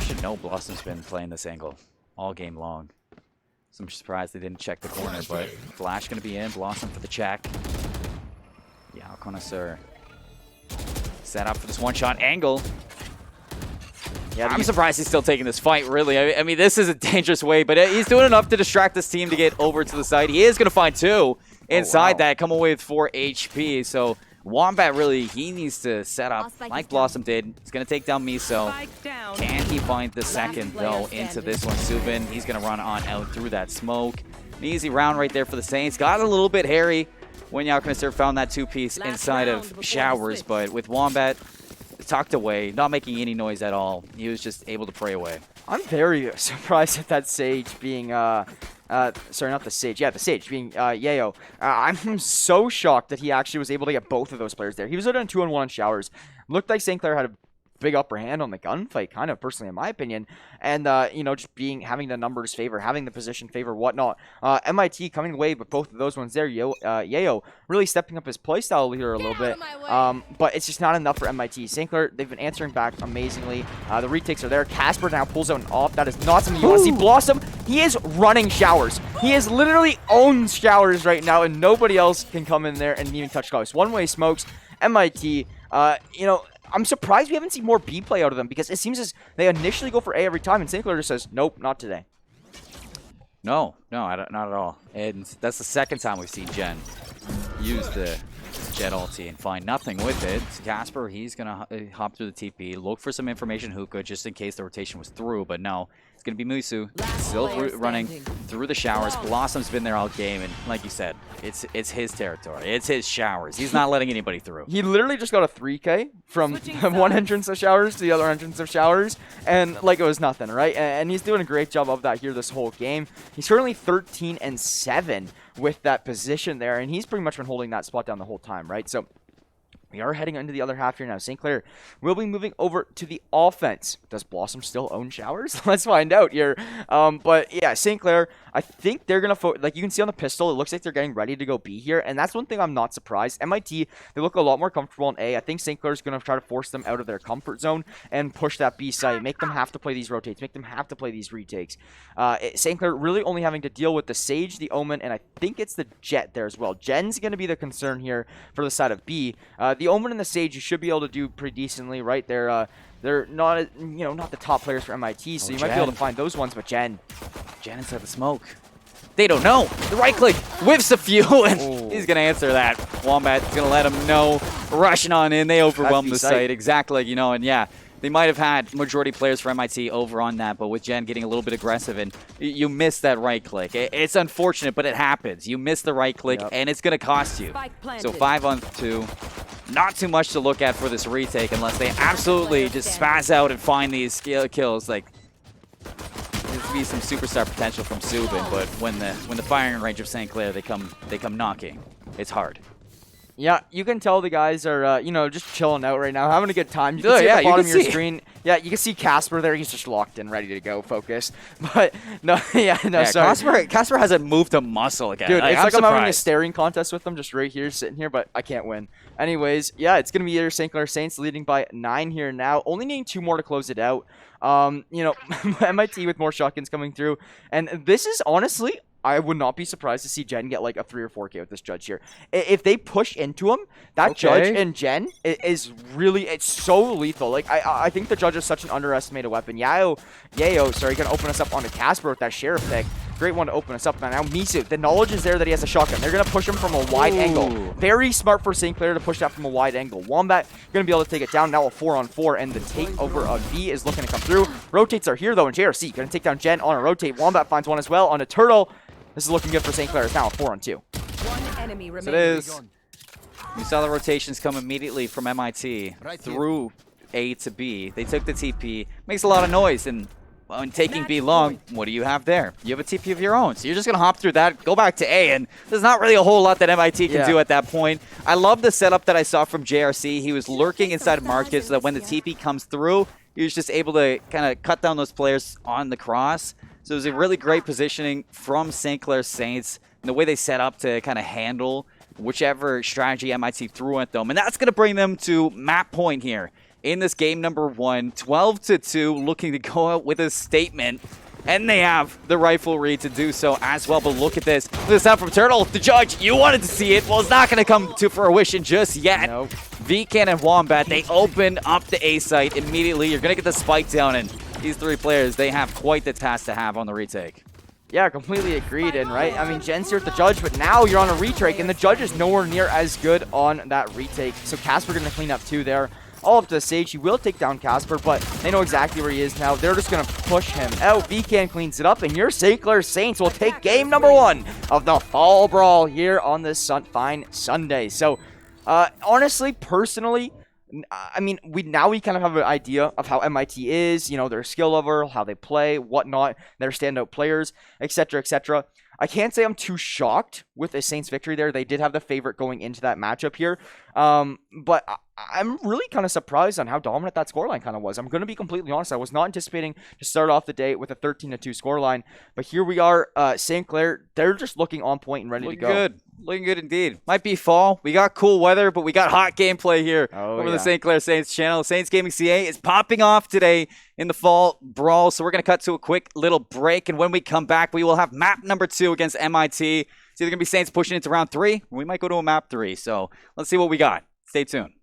S2: Should know Blossom's been playing this angle all game long. So I'm surprised they didn't check the corner, but Flash going to be in. Blossom for the check. Yeah, Connoisseur set up for this one-shot angle. Yeah, I'm surprised he's still taking this fight, really. I mean, this is a dangerous way, but he's doing enough to distract this team to get over to the side. He is going to find 2 inside that, come away with 4 HP. So Wombat, really, he needs to set up like Blossom did. He's going to take down Miso. Can he find the second, though, into this one? Subin, he's going to run on out through that smoke. An easy round right there for the Saints. Got a little bit hairy when Yalcanister found that 2-piece inside of Showers, but with Wombat tucked away, not making any noise at all, he was just able to pray away.
S4: I'm very surprised at that Sage being sorry, not the Sage. Yeah, the Sage being Yeo. I'm so shocked that he actually was able to get both of those players there. He was out on 2-on-1 on Showers. Looked like St. Clair had a big upper hand on the gunfight, kind of, personally, in my opinion. And, you know, just having the numbers favor, having the position favor, whatnot. MIT coming away with both of those ones there. Yeo really stepping up his playstyle here a little bit. But it's just not enough for MIT. St. Clair, they've been answering back amazingly. The retakes are there. Casper now pulls out an off. That is not something you want to see. Blossom, he is running Showers. He is literally owns Showers right now, and nobody else can come in there and even touch close. One-way smokes. MIT, you know, I'm surprised we haven't seen more B play out of them, because it seems as they initially go for A every time, and St. Clair just says, nope, not today.
S2: No, not at all. And that's the second time we've seen Jen use the Jet ulti and find nothing with it. Casper, he's going to hop through the TP, look for some information hookah just in case the rotation was through, but no. It's going to be Musu. Still running through the showers. Blossom's been there all game, and like you said, it's his territory. It's his showers. He's not letting anybody through.
S4: He literally just got a 3K from one entrance of showers to the other entrance of showers, and like it was nothing, right? And he's doing a great job of that here this whole game. He's currently 13-7 with that position there, and he's pretty much been holding that spot down the whole time, right? So we are heading into the other half here now. St. Clair will be moving over to the offense. Does Blossom still own showers? Let's find out here. But yeah, St. Clair, I think they're going to, like you can see on the pistol, it looks like they're getting ready to go B here. And that's one thing I'm not surprised. MIT, they look a lot more comfortable in A. I think St. Clair is going to try to force them out of their comfort zone and push that B site. Make them have to play these rotates. Make them have to play these retakes. St. Clair really only having to deal with the Sage, the Omen, and I think it's the Jet there as well. Gen's going to be the concern here for the side of B. The Omen and the Sage, you should be able to do pretty decently, right? They're not, not the top players for MIT, so you might be able to find those ones. But Gen inside the smoke. They don't know. The right click whiffs a few, and he's gonna answer that. Wombat's gonna let him know. Rushing on in, they overwhelm the site exactly, and yeah. They might have had majority players for MIT over on that, but with Gen getting a little bit aggressive, and you miss that right click. It's unfortunate, but it happens. You miss the right click, and it's going to cost you. So 5-on-2, not too much to look at for this retake unless they absolutely just spaz out and find these kills. Like, there's to be some superstar potential from Subin, but when the firing range of St. Clair, they come knocking. It's hard. Yeah, you can tell the guys are, just chilling out right now, having a good time. You can see at the bottom of your screen. Yeah, you can see Casper there. He's just locked in, ready to go, focused. But, sorry.
S2: Casper hasn't moved a muscle again.
S4: Dude, it's like I'm having a staring contest with them just right here, sitting here, but I can't win. Anyways, yeah, it's going to be either St. Clair Saints leading by 9 here now. Only needing 2 more to close it out. MIT with more shotguns coming through. And this is honestly, I would not be surprised to see Gen get like a 3 or 4K with this Judge here. If they push into him, that Judge and Gen is really, it's so lethal. Like, I think the Judge is such an underestimated weapon. Yayo, sorry, going to open us up onto Casper with that Sheriff pick. Great one to open us up. Now Misu, the knowledge is there that he has a shotgun. They're going to push him from a wide angle. Very smart for St. Clair to push that from a wide angle. Wombat going to be able to take it down. Now a 4-on-4, and the takeover of V is looking to come through. Rotates are here, though, and JRC going to take down Gen on a rotate. Wombat finds one as well on a Turtle. This is looking good for St. Clair. It's now a 4-on-2.
S5: One enemy remaining.
S2: So it is. You saw the rotations come immediately from MIT through A to B. They took the TP. Makes a lot of noise, and when taking B long, what do you have there? You have a TP of your own, so you're just going to hop through that, go back to A, and there's not really a whole lot that MIT can do at that point. I love the setup that I saw from JRC. He was lurking inside of Market so that when the TP comes through, he was just able to kind of cut down those players on the cross. So it was a really great positioning from St. Clair Saints and the way they set up to kind of handle whichever strategy MIT threw at them. And that's going to bring them to map point here in this game number 1. 12-2, looking to go out with a statement. And they have the riflery to do so as well. But look at this. Look at this out from Turtle. The Judge, you wanted to see it. Well, it's not going to come to fruition just yet.
S4: Nope.
S2: Vcan and Wombat, they open up the A site immediately. You're going to get the spike down, and these 3 players, they have quite the task to have on the retake.
S4: Yeah, completely agreed. And right, I mean, Gen's here at the Judge, but now you're on a retake, and the Judge is nowhere near as good on that retake. So Casper going to clean up 2 there. All up to the Sage. He will take down Casper, but they know exactly where he is now. They're just going to push him out. Vcan cleans it up, and your St. Clair Saints will take game number 1 of the Fall Brawl here on this fine Sunday. So, honestly, personally, I mean, we kind of have an idea of how MIT is, their skill level, how they play, whatnot, their standout players, etc., etc. I can't say I'm too shocked with a Saints victory there. They did have the favorite going into that matchup here. But I'm really kind of surprised on how dominant that scoreline kind of was. I'm going to be completely honest. I was not anticipating to start off the day with a 13-2 scoreline. But here we are, St. Clair. They're just looking on point and ready to go.
S2: Looking good indeed. Might be fall. We got cool weather, but we got hot gameplay here over the St. Clair Saints channel. Saints Gaming CA is popping off today in the Fall Brawl. So we're going to cut to a quick little break. And when we come back, we will have map number 2 against MIT. It's either going to be Saints pushing into round 3, or we might go to a map 3. So let's see what we got. Stay tuned.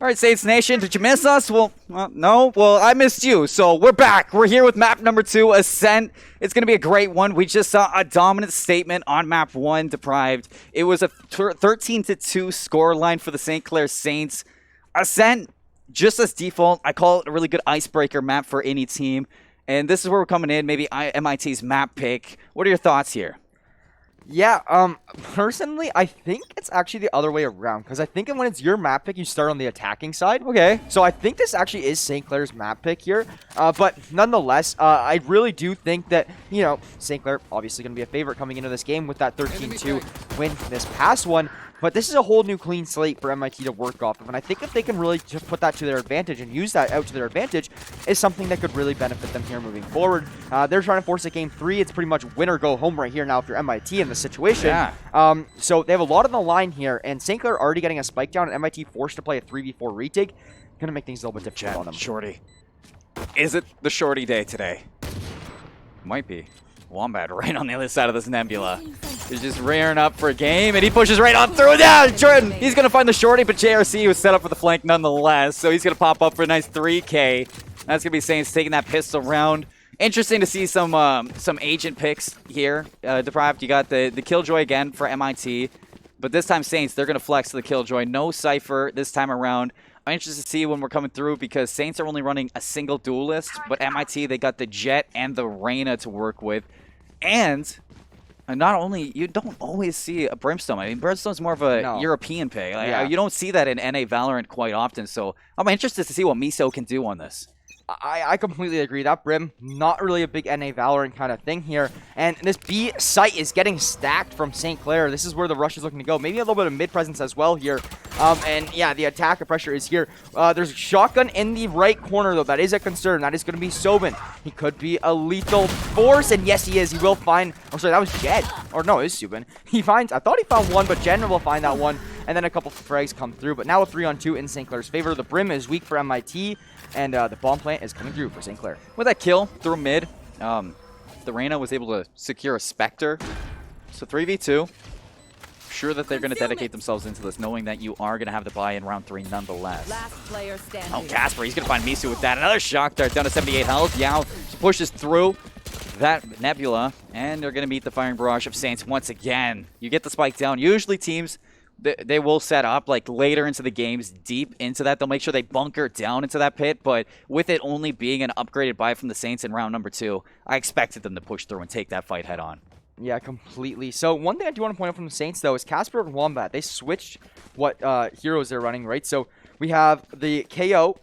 S2: All right, Saints Nation, did you miss us? Well, no. Well, I missed you. So we're back. We're here with map number 2, Ascent. It's going to be a great one. We just saw a dominant statement on map 1, Deprived. It was a 13-2 score line for the St. Clair Saints. Ascent, just as default, I call it a really good icebreaker map for any team. And this is where we're coming in, maybe MIT's map pick. What are your thoughts here?
S4: Yeah, personally, I think it's actually the other way around, because I think when it's your map pick, you start on the attacking side.
S2: Okay.
S4: So I think this actually is St. Clair's map pick here, but nonetheless, I really do think that, you know, St. Clair obviously going to be a favorite coming into this game with that 13-2 win this past one. But this is a whole new clean slate for MIT to work off of, and I think if they can really just put that to their advantage and use that out to their advantage is something that could really benefit them here moving forward. They're trying to force a game 3. It's pretty much win or go home right here now if you're MIT in the situation.
S2: Yeah.
S4: So they have a lot on the line here, and St. Clair already getting a spike down, and MIT forced to play a 3v4 retake. Going to make things a little bit difficult on them.
S2: Shorty. Is it the Shorty day today? Might be. Wombat right on the other side of this nebula. He's just rearing up for a game, and he pushes right on through. Yeah, Jordan, he's going to find the Shorty, but JRC was set up for the flank nonetheless, so he's going to pop up for a nice 3K. That's going to be Saints taking that pistol round. Interesting to see some agent picks here. Deprived, you got the Killjoy again for MIT, but this time Saints, they're going to flex to the Killjoy. No Cypher this time around. I'm interested to see when we're coming through because Saints are only running a single duelist, but MIT, they got the Jet and the Reyna to work with. And not only, you don't always see a Brimstone. I mean, Brimstone's more of a European pick. Like, you don't see that in NA Valorant quite often, so I'm interested to see what Miso can do on this.
S4: I completely agree. That Brim, not really a big NA Valorant kind of thing here. And this B site is getting stacked from St. Clair. This is where the rush is looking to go. Maybe a little bit of mid presence as well here. And yeah, the attack of pressure is here. There's a shotgun in the right corner, though. That is a concern. That is going to be Sobin. He could be a lethal force. And yes, he is. He will find... Oh, sorry, that was Jed. Or no, it is Subin. He finds... I thought he found one, but Jen will find that one. And then a couple frags come through. But now a 3-on-2 in St. Clair's favor. The Brim is weak for MIT. And the bomb plant is coming through for St. Clair.
S2: With that kill through mid, the Reyna was able to secure a Spectre. So 3v2. Sure that they're going to dedicate themselves into this, knowing that you are going to have the buy in round 3 nonetheless.
S5: Last player standing.
S2: Oh, Casper, he's going to find Misu with that. Another shock dart down to 78 health. Yao pushes through that Nebula, and they're going to meet the firing barrage of Saints once again. You get the spike down. Usually teams... They will set up like later into the games, deep into that. They'll make sure they bunker down into that pit, but with it only being an upgraded buy from the Saints in round number 2, I expected them to push through and take that fight head on.
S4: Yeah, completely. So one thing I do want to point out from the Saints, though, is Casper and Wombat. They switched what heroes they're running, right? So we have the KO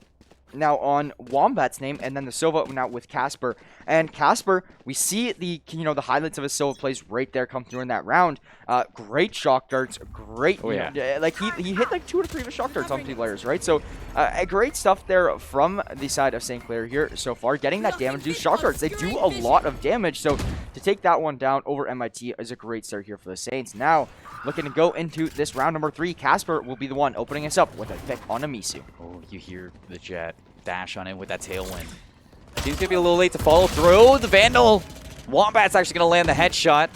S4: now on Wombat's name, and then the Sova now with Casper. And Casper, we see the the highlights of his Sova plays right there come through in that round. Great shock darts, great. Like he hit like 2 or 3 of the shock darts on 2 players, right? So great stuff there from the side of St. Clair here so far. Getting that damage, do shock darts. They do a lot of damage, so to take that one down over MIT is a great start here for the Saints. Now, looking to go into this round number 3, Casper will be the one opening us up with a pick on Amisu.
S2: Oh, you hear the Jet dash on it with that tailwind. Seems to be a little late to follow through. The Vandal. Wombat's actually going to land the headshot.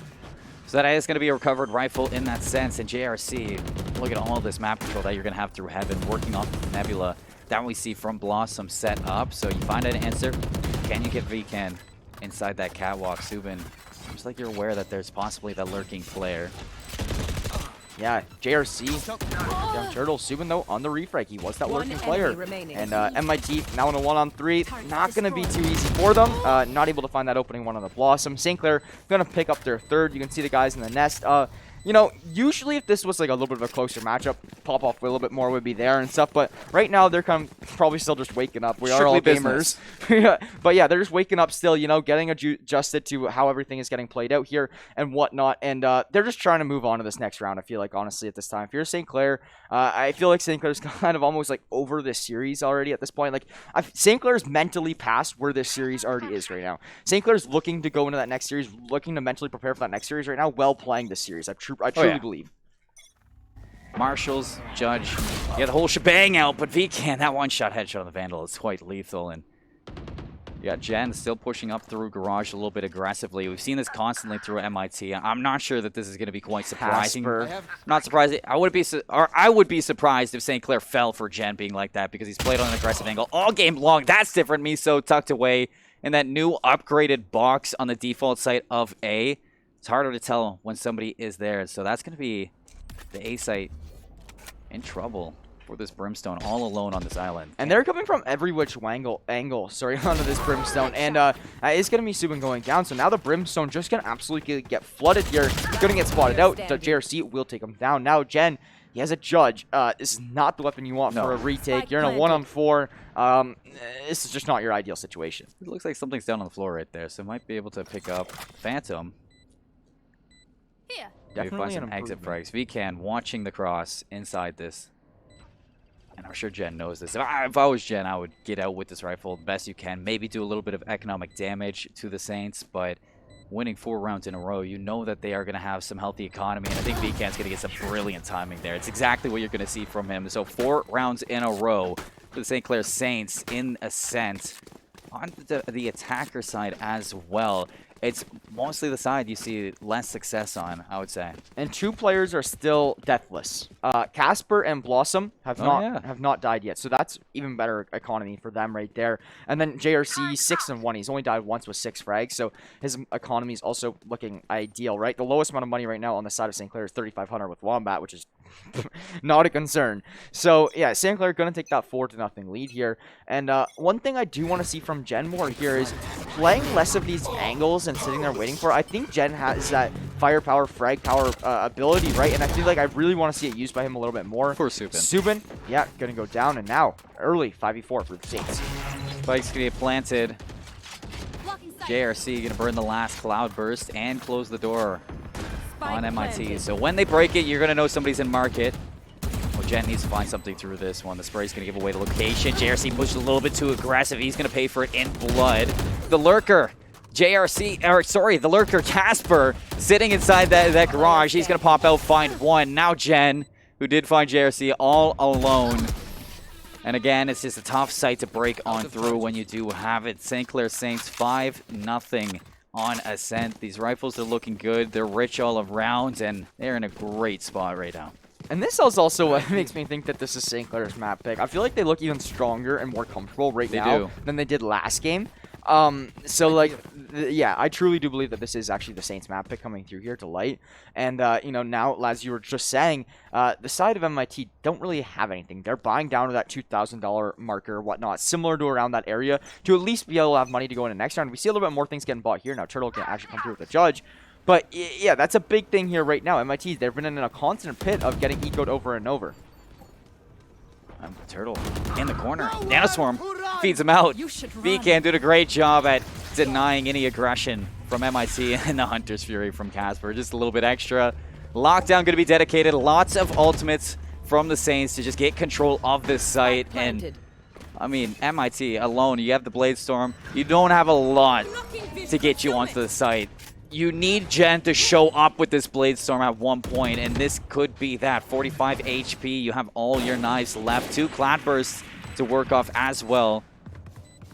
S2: So that is going to be a recovered rifle in that sense. And JRC, look at all this map control that you're going to have through Heaven, working off of Nebula. That we see from Blossom set up. So you find an answer. Can you get VCan inside that catwalk? Subin, seems like you're aware that there's possibly that lurking Clair.
S4: Yeah, JRC, young Turtle, Subin though on the refrag. He was that lurking player. And MIT now in a 1-on-3. Not going to be too easy for them. Not able to find that opening one on the Blossom. St. Clair going to pick up their 3rd. You can see the guys in the nest. Usually if this was like a little bit of a closer matchup, pop off a little bit more would be there and stuff. But right now they're kind of probably still just waking up. We are all gamers. But yeah, they're just waking up still, getting adjusted to how everything is getting played out here and whatnot. And they're just trying to move on to this next round, I feel like, honestly, at this time. If you're St. Clair, I feel like St. Clair's kind of almost like over this series already at this point. Like St. Clair's mentally past where this series already is right now. St. Clair's looking to go into that next series, looking to mentally prepare for that next series right now, while playing this series. I truly believe.
S2: Marshals, Judge, the whole shebang out, but VCan, that one-shot headshot on the Vandal is quite lethal, and Yeah, Jen still pushing up through Garage a little bit aggressively. We've seen this constantly through MIT. I'm not sure that this is going to be quite surprising. Not surprising. I would be surprised if St. Clair fell for Jen being like that because he's played on an aggressive angle all game long. That's different. Miso tucked away in that new upgraded box on the default site of A. It's harder to tell when somebody is there. So that's going to be the A site in trouble for this Brimstone all alone on this island.
S4: And they're coming from every which angle, onto this Brimstone. And it's going to be Subin going down. So now the Brimstone just going to absolutely get flooded here. Going to get spotted out. The JRC will take him down. Now Jen, he has a judge. This is not the weapon you want for a retake. You're in a 1-on-4. This is just not your ideal situation.
S2: It looks like something's down on the floor right there. So might be able to pick up Phantom.
S5: Here.
S4: Definitely
S2: find some exit frags. Vcan watching the cross inside this. And I'm sure Jen knows this. If I was Jen, I would get out with this rifle the best you can. Maybe do a little bit of economic damage to the Saints, but winning 4 rounds in a row, you know that they are going to have some healthy economy, and I think Vcan's going to get some brilliant timing there. It's exactly what you're going to see from him. So 4 rounds in a row for the St. Clair Saints in Ascent. On the attacker side as well. It's mostly the side you see less success on, I would say.
S4: And 2 players are still deathless. Casper and Blossom have not died yet, so that's even better economy for them right there. And then JRC 6-1. He's only died once with 6 frags, so his economy is also looking ideal, right? The lowest amount of money right now on the side of St. Clair is 3,500 with Wombat, which is not a concern. So yeah, St. Clair gonna take that 4-0 lead here. And one thing I do want to see from Jen more here is playing less of these angles and sitting there waiting for it. I think Jen has that firepower, frag power ability, right? And I feel like I really want to see it used by him a little bit more.
S2: For Subin.
S4: Subin, yeah, gonna go down, and now early 5v4 for the Saints.
S2: Spike's gonna get planted. JRC gonna burn the last cloud burst and close the door on MIT. So when they break it, you're gonna know somebody's in market. Well, Jen needs to find something through this one. The spray's gonna give away the location. JRC pushed a little bit too aggressive. He's gonna pay for it in blood. The lurker. The lurker Casper sitting inside that garage. He's gonna pop out, find one. Now Jen, who did find JRC all alone. And again, it's just a tough site to break on through when you do have it. St. Clair Saints 5-0 on Ascent. These rifles are looking good. They're rich all around, and they're in a great spot right now.
S4: And this is also what makes me think that this is St. Clair's map pick. I feel like they look even stronger and more comfortable right now than they did last game. So like, yeah, I truly do believe that this is actually the Saints map pick coming through here to light. And, you know, now, as you were just saying, the side of MIT don't really have anything. They're buying down to that $2,000 marker or whatnot, similar to around that area, to at least be able to have money to go into next round. We see a little bit more things getting bought here. Now, Turtle can actually come through with a judge. But, yeah, that's a big thing here right now. MIT, they've been in a constant pit of getting ecoed over and over.
S2: Turtle in the corner. Nanoswarm feeds him out. Vcan did a great job at denying any aggression from MIT and the Hunter's Fury from Casper. Just a little bit extra. Lockdown going to be dedicated. Lots of ultimates from the Saints to just get control of this site. And, I mean, MIT alone, you have the Blade Storm. You don't have a lot to get you onto the site. You need Jen to show up with this Blade Storm at one point, and this could be that. 45 HP, you have all your knives left. 2 Cloud Bursts to work off as well.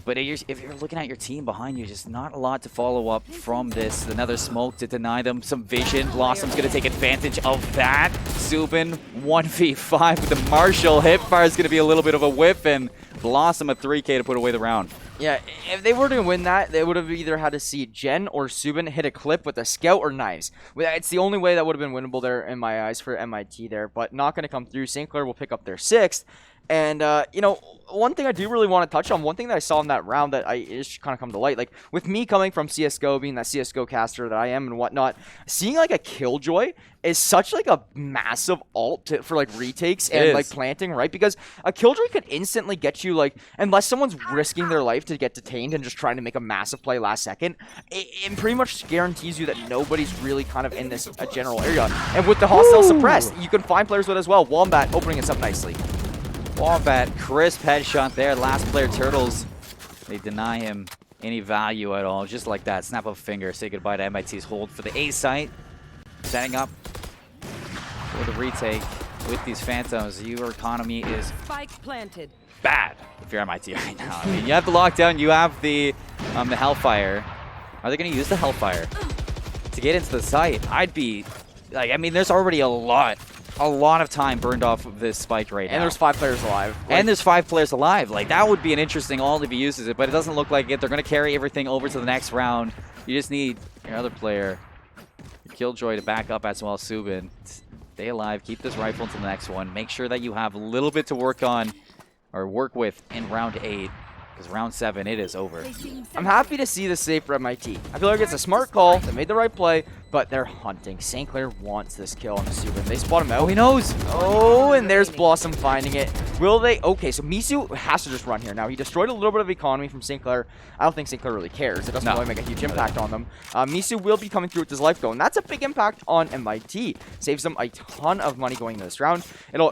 S2: But if you're looking at your team behind you, just not a lot to follow up from this. Another smoke to deny them some vision. Blossom's going to take advantage of that. Subin 1v5 with the Marshall. Hipfire is going to be a little bit of a whiff, and Blossom a 3K to put away the round.
S4: Yeah, if they were to win that, they would have either had to see Jen or Subin hit a clip with a scout or knives. It's the only way that would have been winnable there in my eyes for MIT there, but not going to come through. St. Clair will pick up their 6th. And, you know, one thing I do really want to touch on, one thing that I saw in that round that is kind of come to light, like, with me coming from CSGO, being that CSGO caster that I am and whatnot, seeing, like, a Killjoy is such, like, a massive alt for, like, retakes and, like, planting, right? Because a Killjoy could instantly get you, like, unless someone's risking their life to get detained and just trying to make a massive play last second, it pretty much guarantees you that nobody's really kind of in this general area. And with the hostile suppressed, you can find players with it as well. Wombat opening us up nicely.
S2: Wombat, crisp headshot there. Last player, Turtles. They deny him any value at all. Just like that. Snap of a finger. Say goodbye to MIT's hold for the A site. Setting up for the retake. with these Phantoms, your economy is
S5: Spike planted.
S2: bad if you're MIT right now. I mean, you have the lockdown, you have the Hellfire. Are they going to use the Hellfire to get into the site? I'd be like, I mean, there's already a lot of time burned off of this spike right now.
S4: And there's 5 players alive.
S2: And there's 5 players alive. Like, that would be an interesting ult if he uses it, but it doesn't look like it. They're going to carry everything over to the next round. You just need your other player, your Killjoy, to back up as well as Subin. Stay alive, keep this rifle into the next one. Make sure that you have a little bit to work on or work with in round 8. Because round 7, it is over.
S4: I'm happy to see the save for MIT. I feel like it's a smart call. They made the right play, but they're hunting. St. Clair wants this kill on the Subin. They spot him out.
S2: Oh, he knows.
S4: Oh, and there's Blossom finding it. Will they? Okay, so Misu has to just run here. Now, he destroyed a little bit of economy from St. Clair. I don't think St. Clair really cares. It doesn't really make a huge impact on them. Misu will be coming through with his life goal, and that's a big impact on MIT. Saves them a ton of money going into this round.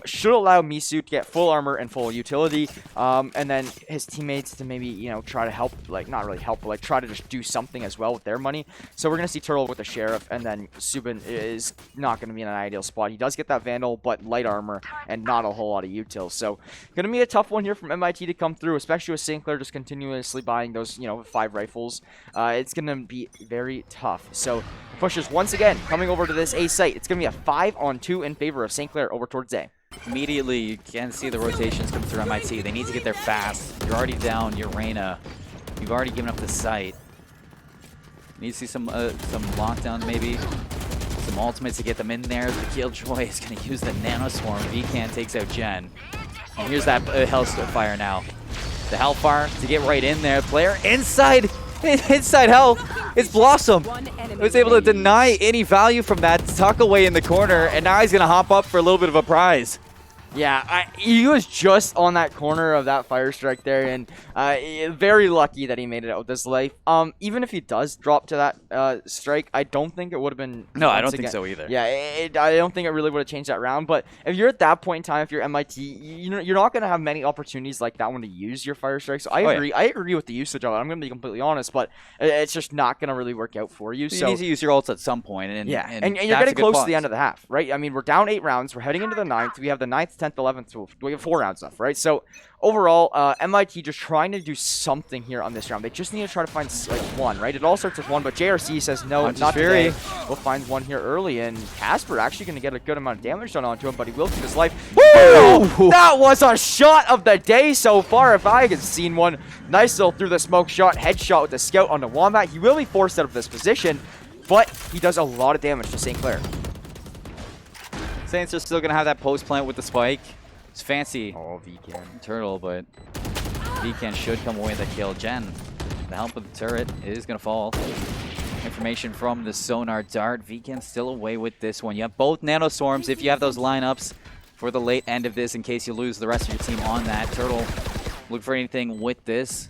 S4: Should allow Misu to get full armor and full utility, and then his teammates to maybe, you know, try to help, like, not really help, but like try to just do something as well with their money. So we're going to see Turtle with the Sheriff, and then Subin is not going to be in an ideal spot. He does get that Vandal, but light armor and not a whole lot of util. So going to be a tough one here from MIT to come through, especially with St. Clair just continuously buying those, you know, 5 rifles. It's going to be very tough. So pushes once again coming over to this A site. It's going to be a 5-on-2 in favor of St. Clair over towards A.
S2: Immediately, you can see the rotations come through MIT. They need to get there fast. You're already down your Reyna. You've already given up the site. Need to see some lockdowns maybe. Some ultimates to get them in there. The Killjoy is going to use the Nano Swarm. Vcan takes out Jen. And here's that Hellfire now. The Hellfire to get right in there. Player inside Hell. It's Blossom. He was able to deny any value from that tuck away in the corner, and now he's going to hop up for a little bit of a prize.
S4: Yeah, he was just on that corner of that fire strike there, and very lucky that he made it out with his life. Even if he does drop to that strike, I don't think it would have been...
S2: No, I don't think so either.
S4: Yeah, I don't think it really would have changed that round, but if you're at that point in time, if you're MIT, you're not going to have many opportunities like that one to use your fire strike. So I agree. Yeah. I agree with the usage of it. I'm going to be completely honest, but it's just not going to really work out for you.
S2: You need to use your ults at some point. And
S4: you're getting close to the end of the half, right? I mean, we're down 8 rounds. We're heading into the 9th. We have the 9th, 10th, 11th. So we have 4 rounds left, right? So overall, MIT just trying to do something here on this round. They just need to try to find like 1, right? It all starts with 1, but JRC says no, not today. We'll find 1 here early, and Casper actually going to get a good amount of damage done onto him, but he will keep his life. Woo! That was a shot of the day so far, if I had seen one. Nice little through the smoke shot, headshot with the scout on the Wombat. He will be forced out of this position, but he does a lot of damage to St. Clair.
S2: Saints are still going to have that post plant with the spike. It's fancy.
S4: Oh, Vcan.
S2: Turtle, but Vcan should come away with the kill. Jen, the help of the turret, is going to fall. Information from the sonar dart. Vcan still away with this one. You have both Nano Swarms if you have those lineups for the late end of this in case you lose the rest of your team on that. Turtle, look for anything with this.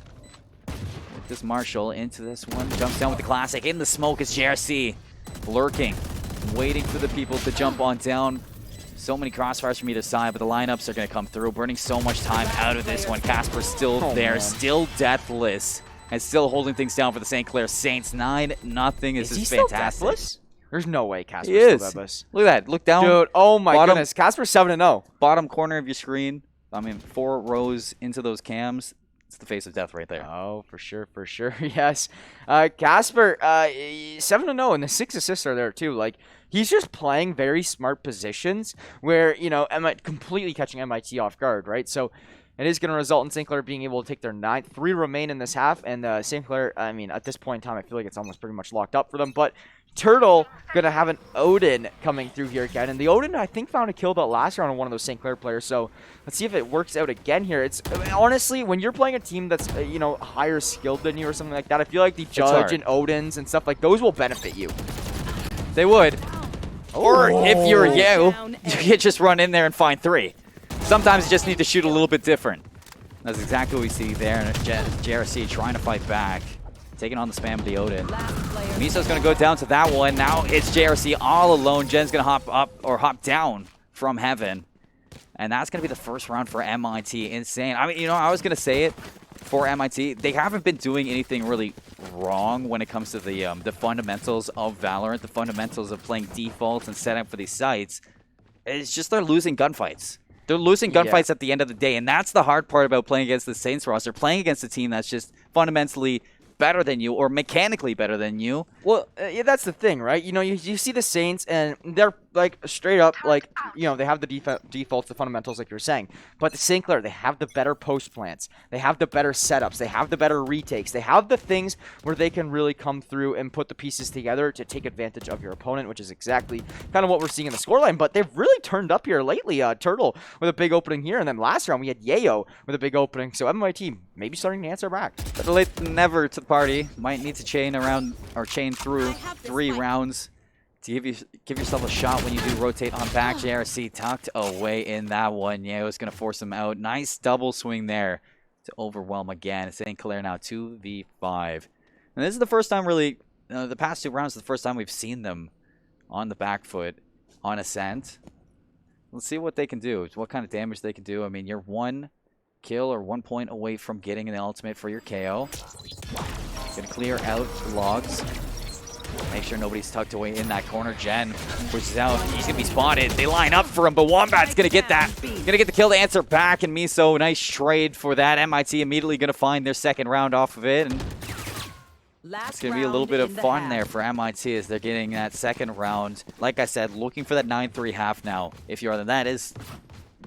S2: With this Marshall into this one. Jumps down with the classic. In the smoke is JRC. Lurking. Waiting for the people to jump on down. So many crossfires from either side, but the lineups are going to come through, burning so much time out of this one. Casper's still there, still deathless, and still holding things down for the St. Clair Saints. 9-0 is
S4: he
S2: fantastic.
S4: Still deathless? There's no way Casper's still deathless.
S2: Look at that. Look down.
S4: Dude, oh my goodness. Casper's 7-0.
S2: Bottom corner of your screen. I mean, 4 rows into those cams. It's the face of death right there.
S4: Oh, for sure, for sure. Yes. Casper, 7-0, and the 6 assists are there too. Like, he's just playing very smart positions where, you know, completely catching MIT off guard, right? So it is going to result in St. Clair being able to take their 9th. 3 remain in this half, and St. Clair, I mean, at this point in time, I feel like it's almost pretty much locked up for them. But Turtle going to have an Odin coming through here again. And the Odin, I think, found a kill that last round on one of those St. Clair players. So let's see if it works out again here. It's honestly, when you're playing a team that's, you know, higher skilled than you or something like that, I feel like the Judge and Odins and stuff like those will benefit you.
S2: They would. Or if you're you can just run in there and find 3. Sometimes you just need to shoot a little bit different. That's exactly what we see there. JRC trying to fight back. Taking on the spam of the Odin. Miso's going to go down to that one. Now it's JRC all alone. Jen's going to hop up or hop down from heaven. And that's going to be the first round for MIT. Insane. I mean, you know, I was going to say it for MIT. They haven't been doing anything really wrong when it comes to the fundamentals of Valorant, the fundamentals of playing defaults and setting up for these sites. it's just they're losing gunfights. They're losing
S4: Yeah.
S2: gunfights at the end of the day, and that's the hard part about playing against the Saints roster. Playing against a team that's just fundamentally better than you or mechanically better than you.
S4: Well, yeah, that's the thing, right? You know, you see the Saints, and they're like straight up, like, you know, they have the defaults, the fundamentals, like you were saying. But the St. Clair, they have the better post plants, they have the better setups, they have the better retakes, they have the things where they can really come through and put the pieces together to take advantage of your opponent, which is exactly kind of what we're seeing in the scoreline. But they've really turned up here lately. Turtle with a big opening here, and then last round we had Yayo with a big opening. So MIT maybe starting to answer back.
S2: Better late than never to the party. Might need to chain around or chain through 3 rounds to give yourself a shot when you do rotate on back. JRC tucked away in that one. Yayo's going to force him out. Nice double swing there to overwhelm again. St. Clair now 2v5. And this is the first time really, the past 2 rounds is the first time we've seen them on the back foot on Ascent. Let's see what they can do, what kind of damage they can do. I mean, you're 1 kill or 1 point away from getting an ultimate for your KO. Gonna clear out the logs. Make sure nobody's tucked away in that corner. Jen pushes out. He's gonna be spotted. They line up for him, but Wombat's gonna get that. Gonna get the kill to answer back, and Miso, nice trade for that. MIT immediately gonna find their second round off of it, and it's gonna be a little bit of fun there for MIT as they're getting that second round. Like I said, looking for that 9-3 half now. If you are, then that is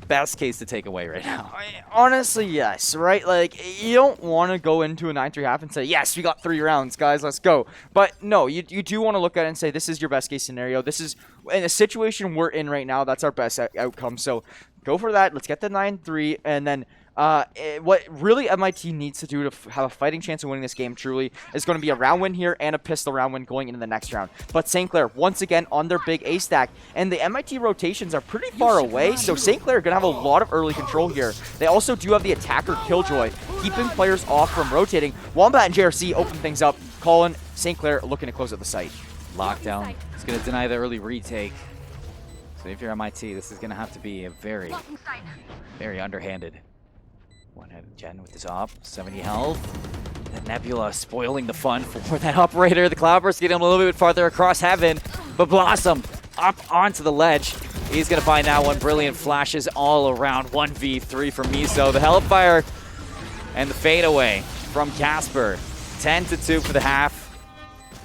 S2: best case to take away right now.
S4: Honestly, yes, right? Like, you don't want to go into a 9-3 half and say, yes, we got 3 rounds, guys, let's go. But no, you do want to look at it and say, this is your best case scenario. This is, in a situation we're in right now, that's our best outcome. So go for that. Let's get the 9-3, and then what really MIT needs to do to have a fighting chance of winning this game truly is going to be a round win here and a pistol round win going into the next round. But St. Clair, once again, on their big A stack, and the MIT rotations are pretty far away, so St. Clair are going to have a lot of early control here. They also do have the attacker Killjoy, keeping players off from rotating. Wombat and JRC open things up. Colin, St. Clair looking to close out the site.
S2: Lockdown. It's going to deny the early retake. So if you're MIT, this is going to have to be a very, very underhanded. One-headed Jen with his op, 70 health. The Nebula spoiling the fun for that operator. The Cloudburst getting him a little bit farther across heaven, but Blossom up onto the ledge. He's going to find that one. Brilliant flashes all around. 1v3 for Miso. The Hellfire and the fadeaway from Casper. 10-2 for the half.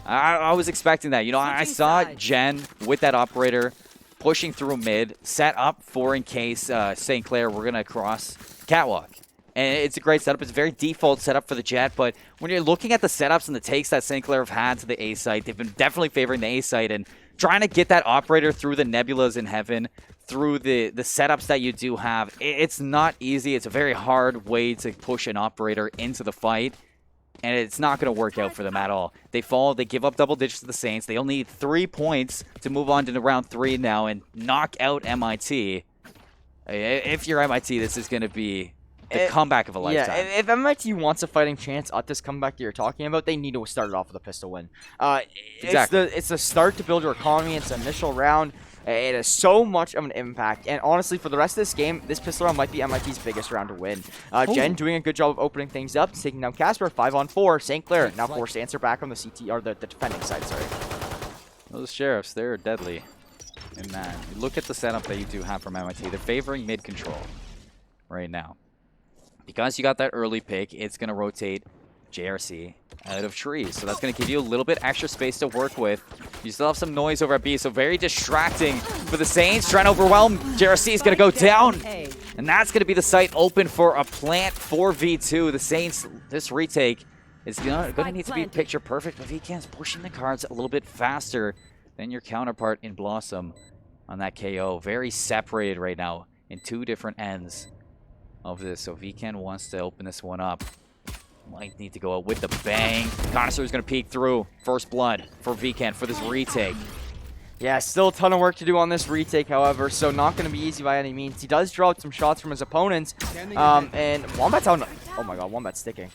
S2: I was expecting that. You know, I saw Jen with that operator pushing through mid, set up for in case St. Clair were going to cross Catwalk. And it's a great setup. It's a very default setup for the Jet, but when you're looking at the setups and the takes that St. Clair have had to the A site, they've been definitely favoring the A site and trying to get that operator through the nebulas in heaven, through the setups that you do have. It's not easy. It's a very hard way to push an operator into the fight, and it's not going to work out for them at all. They fall. They give up double digits to the Saints. They only need 3 points to move on to round 3 now and knock out MIT. If you're MIT, this is going to be the comeback of a lifetime.
S4: Yeah, if MIT wants a fighting chance at this comeback that you're talking about, they need to start it off with a pistol win.
S2: Exactly.
S4: It's the start to build your economy. It's the initial round. It has so much of an impact. And honestly, for the rest of this game, this pistol round might be MIT's biggest round to win. Jen doing a good job of opening things up, taking down Casper, 5-on-4. St. Clair now forced to answer back on the CT, or the defending side, sorry.
S2: Those sheriffs, they're deadly in that. Look at the setup that you do have from MIT. They're favoring mid control right now. Because you got that early pick, it's going to rotate JRC out of trees. So that's going to give you a little bit extra space to work with. You still have some noise over at B, so very distracting for the Saints. Trying to overwhelm. JRC is going to go down. And that's going to be the site open for a plant 4v2. The Saints, this retake is going to need to be picture perfect, but VCan's pushing the cards a little bit faster than your counterpart in Blossom on that KO. Very separated right now in 2 different ends of this. So VCan wants to open this one up. Might need to go out with the bang. Connoisseur is going to peek through. First blood for VCan for this retake.
S4: Yeah, still a ton of work to do on this retake, however, so not going to be easy by any means. He does draw out some shots from his opponents, and Wombat's out. Oh my god, Wombat's sticking.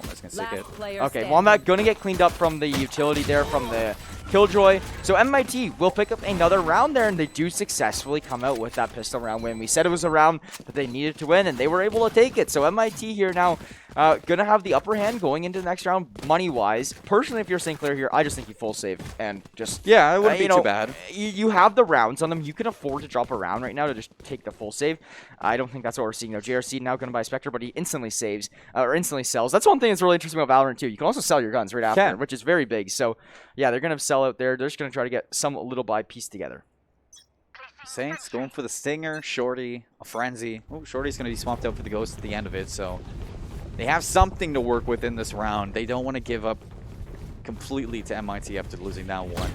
S2: Wombat's going to stick it.
S4: Okay, Wombat going to get cleaned up from the utility there, from the Killjoy. So MIT will pick up another round there, and they do successfully come out with that pistol round win. We said it was a round that they needed to win, and they were able to take it. So MIT here now gonna have the upper hand going into the next round money-wise. Personally, if you're St. Clair here, I just think you full save and just...
S2: Yeah, it wouldn't be too bad.
S4: You have the rounds on them. You can afford to drop a round right now to just take the full save. I don't think that's what we're seeing, though. JRC now going to buy Spectre, but he instantly saves, or instantly sells. That's one thing that's really interesting about Valorant, too. You can also sell your guns right after, which is very big. So, yeah, they're going to sell out there. They're just going to try to get some little buy piece together.
S2: Saints going for the Stinger, Shorty, a Frenzy. Oh, Shorty's going to be swapped out for the Ghost at the end of it, so they have something to work with in this round. They don't want to give up completely to MIT after losing that one.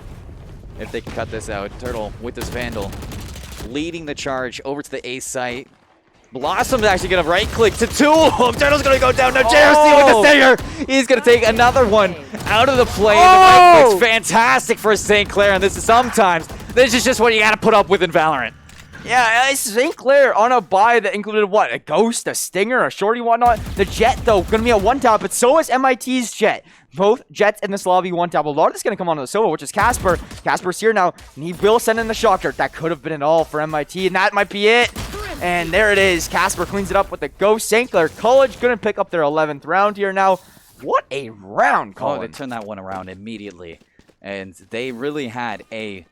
S2: If they can cut this out. Turtle with this Vandal leading the charge over to the A site. Blossom's actually going to right-click to two of them. Turtle's going to go down. Now JRC with the Stinger. He's going to take another one out of the play. The right-click's fantastic for St. Clair, and this is just what you got to put up with in Valorant.
S4: Yeah, St. Clair on a buy that included what? A Ghost, a Stinger, a Shorty, whatnot. The Jet, though, going to be a one-tap, but so is MIT's Jet. Both Jets in this lobby one-tap. A lot of this is going to come onto the Sova, which is Casper. Casper's here now, and he will send in the Shock Dart. That could have been it all for MIT, and that might be it. And there it is. Casper cleans it up with the Ghost. St. Clair College going to pick up their 11th round here now. What a round, Colin.
S2: Oh, they turned that one around immediately. And they really had a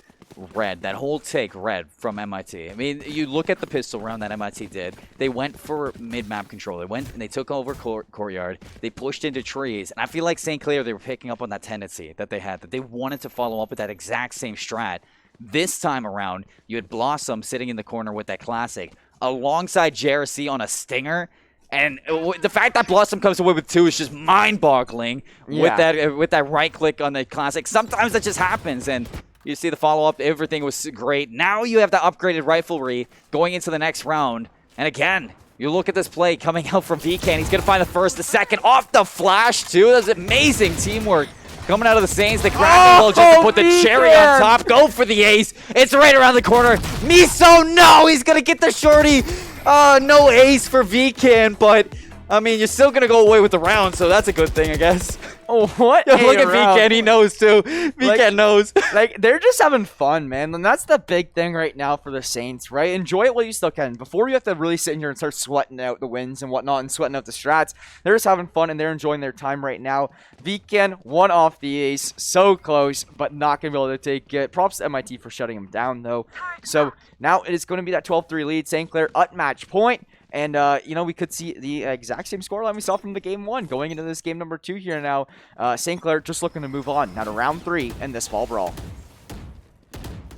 S2: red, that whole take red from MIT. I mean, you look at the pistol round that MIT did. They went for mid-map control. They went and they took over courtyard. They pushed into trees. And I feel like St. Clair, they were picking up on that tendency that they had, that they wanted to follow up with that exact same strat. This time around, you had Blossom sitting in the corner with that classic alongside JRC on a Stinger. And the fact that Blossom comes away with two is just mind-boggling with that right click on the classic. Sometimes that just happens, and you see the follow-up. Everything was great. Now you have the upgraded riflery going into the next round. And again, you look at this play coming out from VK, and he's going to find the first, the second, off the flash, too. That's amazing teamwork. Coming out of the Saints, the cracking will just to put the cherry on top. Go for the ace. It's right around the corner. Miso, no! He's going to get the Shorty. No ace for VCan, but I mean, you're still going to go away with the round, so that's a good thing, I guess.
S4: Oh, what?
S2: Look at VCan, he knows too. VCan knows.
S4: Like, they're just having fun, man. And that's the big thing right now for the Saints, right? Enjoy it while you still can. Before you have to really sit in here and start sweating out the wins and whatnot and sweating out the strats, they're just having fun and they're enjoying their time right now. VCan won off the ace. So close, but not going to be able to take it. Props to MIT for shutting him down, though. So now it is going to be that 12-3 lead. St. Clair at match point. And, you know, we could see the exact same scoreline we saw from the game one going into this game number 2 here now. St. Clair just looking to move on now to round 3 in this fall brawl.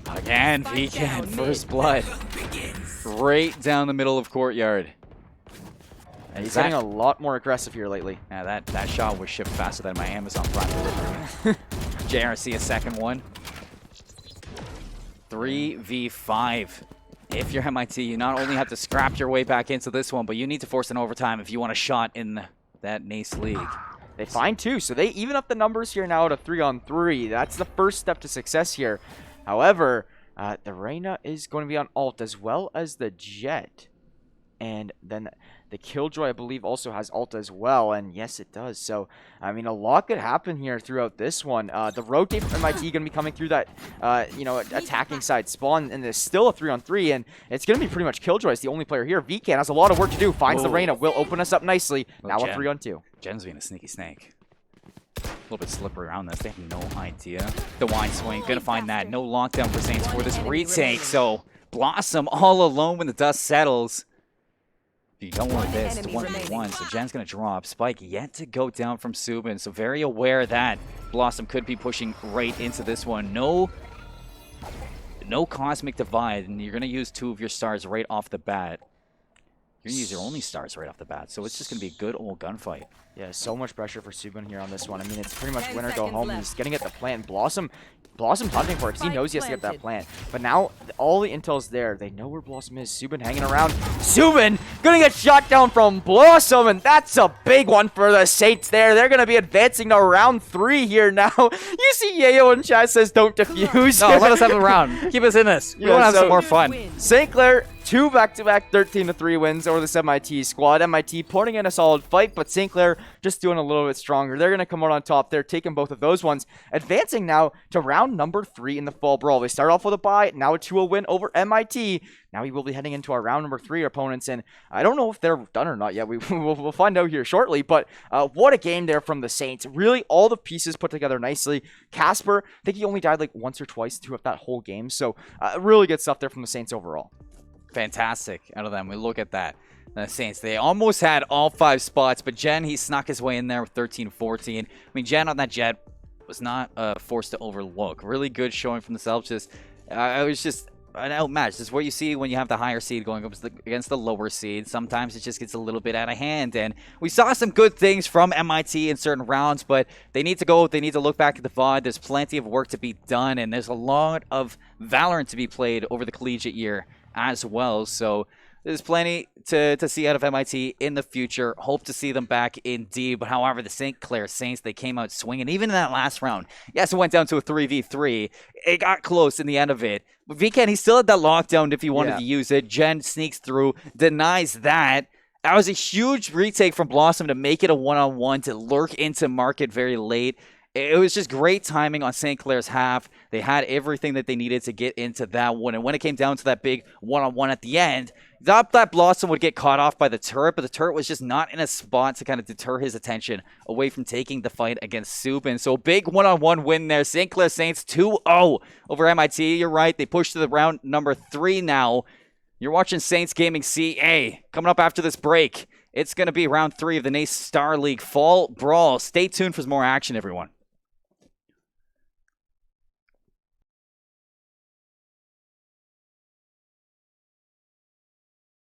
S2: Again, VCan, first blood. Right down the middle of courtyard.
S4: And he's getting a lot more aggressive here lately.
S2: Yeah, that shot was shipped faster than my Amazon Prime delivery. JRC a second one. 3v5. If you're MIT, you not only have to scrap your way back into this one, but you need to force an overtime if you want a shot in that NACE league.
S4: They find 2, so they even up the numbers here now to 3-on-3. That's the first step to success here. However, the Reyna is going to be on ult as well as the Jet. And then the Killjoy, I believe, also has ult as well. And yes, it does. So, I mean, a lot could happen here throughout this one. The rotate from MIT going to be coming through that, you know, attacking side spawn. And there's still a 3-on-3. And it's going to be pretty much Killjoy is the only player here. VCan has a lot of work to do. Finds the Reyna. Will open us up nicely. Now a 3-on-2.
S2: Jen's being a sneaky snake. A little bit slippery around this. They have no idea. The wine swing. Going to find that. No lockdown for Saints for this retake. So, Blossom all alone when the dust settles. You don't want this. It's 1v1, so Jen's going to drop. Spike yet to go down from Subin, so very aware that Blossom could be pushing right into this one. No Cosmic Divide, and you're going to use 2 of your stars right off the bat. You're going to use your only stars right off the bat, so it's just going to be a good old gunfight.
S4: Yeah, so much pressure for Subin here on this one. I mean, it's pretty much win or go home. He's getting at the plant. Blossom's hunting for it because he knows he has to get that plant. But now, all the intel's there. They know where Blossom is. Subin hanging around. Subin gonna get shot down from Blossom, and that's a big one for the Saints there. They're gonna be advancing to round 3 here now. You see Yayo in chat says don't defuse.
S2: No, let us have a round. Keep us in this. We want to have some more fun.
S4: St. Clair 2 back-to-back 13-3 wins over this MIT squad. MIT putting in a solid fight, but St. Clair just doing a little bit stronger. They're going to come out on top. They're taking both of those ones, advancing now to round number 3 in the Fall Brawl. They start off with a bye, now a 2-0 win over MIT. Now we will be heading into our round number 3 opponents, and I don't know if they're done or not yet. We'll find out here shortly, but what a game there from the Saints. Really, all the pieces put together nicely. Casper, I think he only died like once or twice throughout that whole game, so really good stuff there from the Saints overall.
S2: Fantastic out of them. We look at that. The Saints, they almost had all 5 spots, but Jen, he snuck his way in there with 13-14. I mean, Jen on that jet was not forced to overlook. Really good showing from themselves. It was just an outmatch. This is what you see when you have the higher seed going up against the lower seed. Sometimes it just gets a little bit out of hand, and we saw some good things from MIT in certain rounds, but they need to look back at the VOD. There's plenty of work to be done, and there's a lot of Valorant to be played over the collegiate year as well. So there's plenty to see out of MIT in the future. Hope to see them back in D. But however, the St. Clair Saints, they came out swinging. Even in that last round, yes, it went down to a 3v3. It got close in the end of it. But VCAN, he still had that lockdown if he wanted to use it. Jen sneaks through, denies that. That was a huge retake from Blossom to make it a one-on-one, to lurk into market very late. It was just great timing on St. Clair's half. They had everything that they needed to get into that one. And when it came down to that big one-on-one at the end, thought that Blossom would get caught off by the turret, but the turret was just not in a spot to kind of deter his attention away from taking the fight against Subin. So big one-on-one win there. St. Clair Saints 2-0 over MIT. You're right. They pushed to the round number 3 now. You're watching Saints Gaming CA. Coming up after this break, it's going to be round 3 of the NACE Star League Fall Brawl. Stay tuned for some more action, everyone.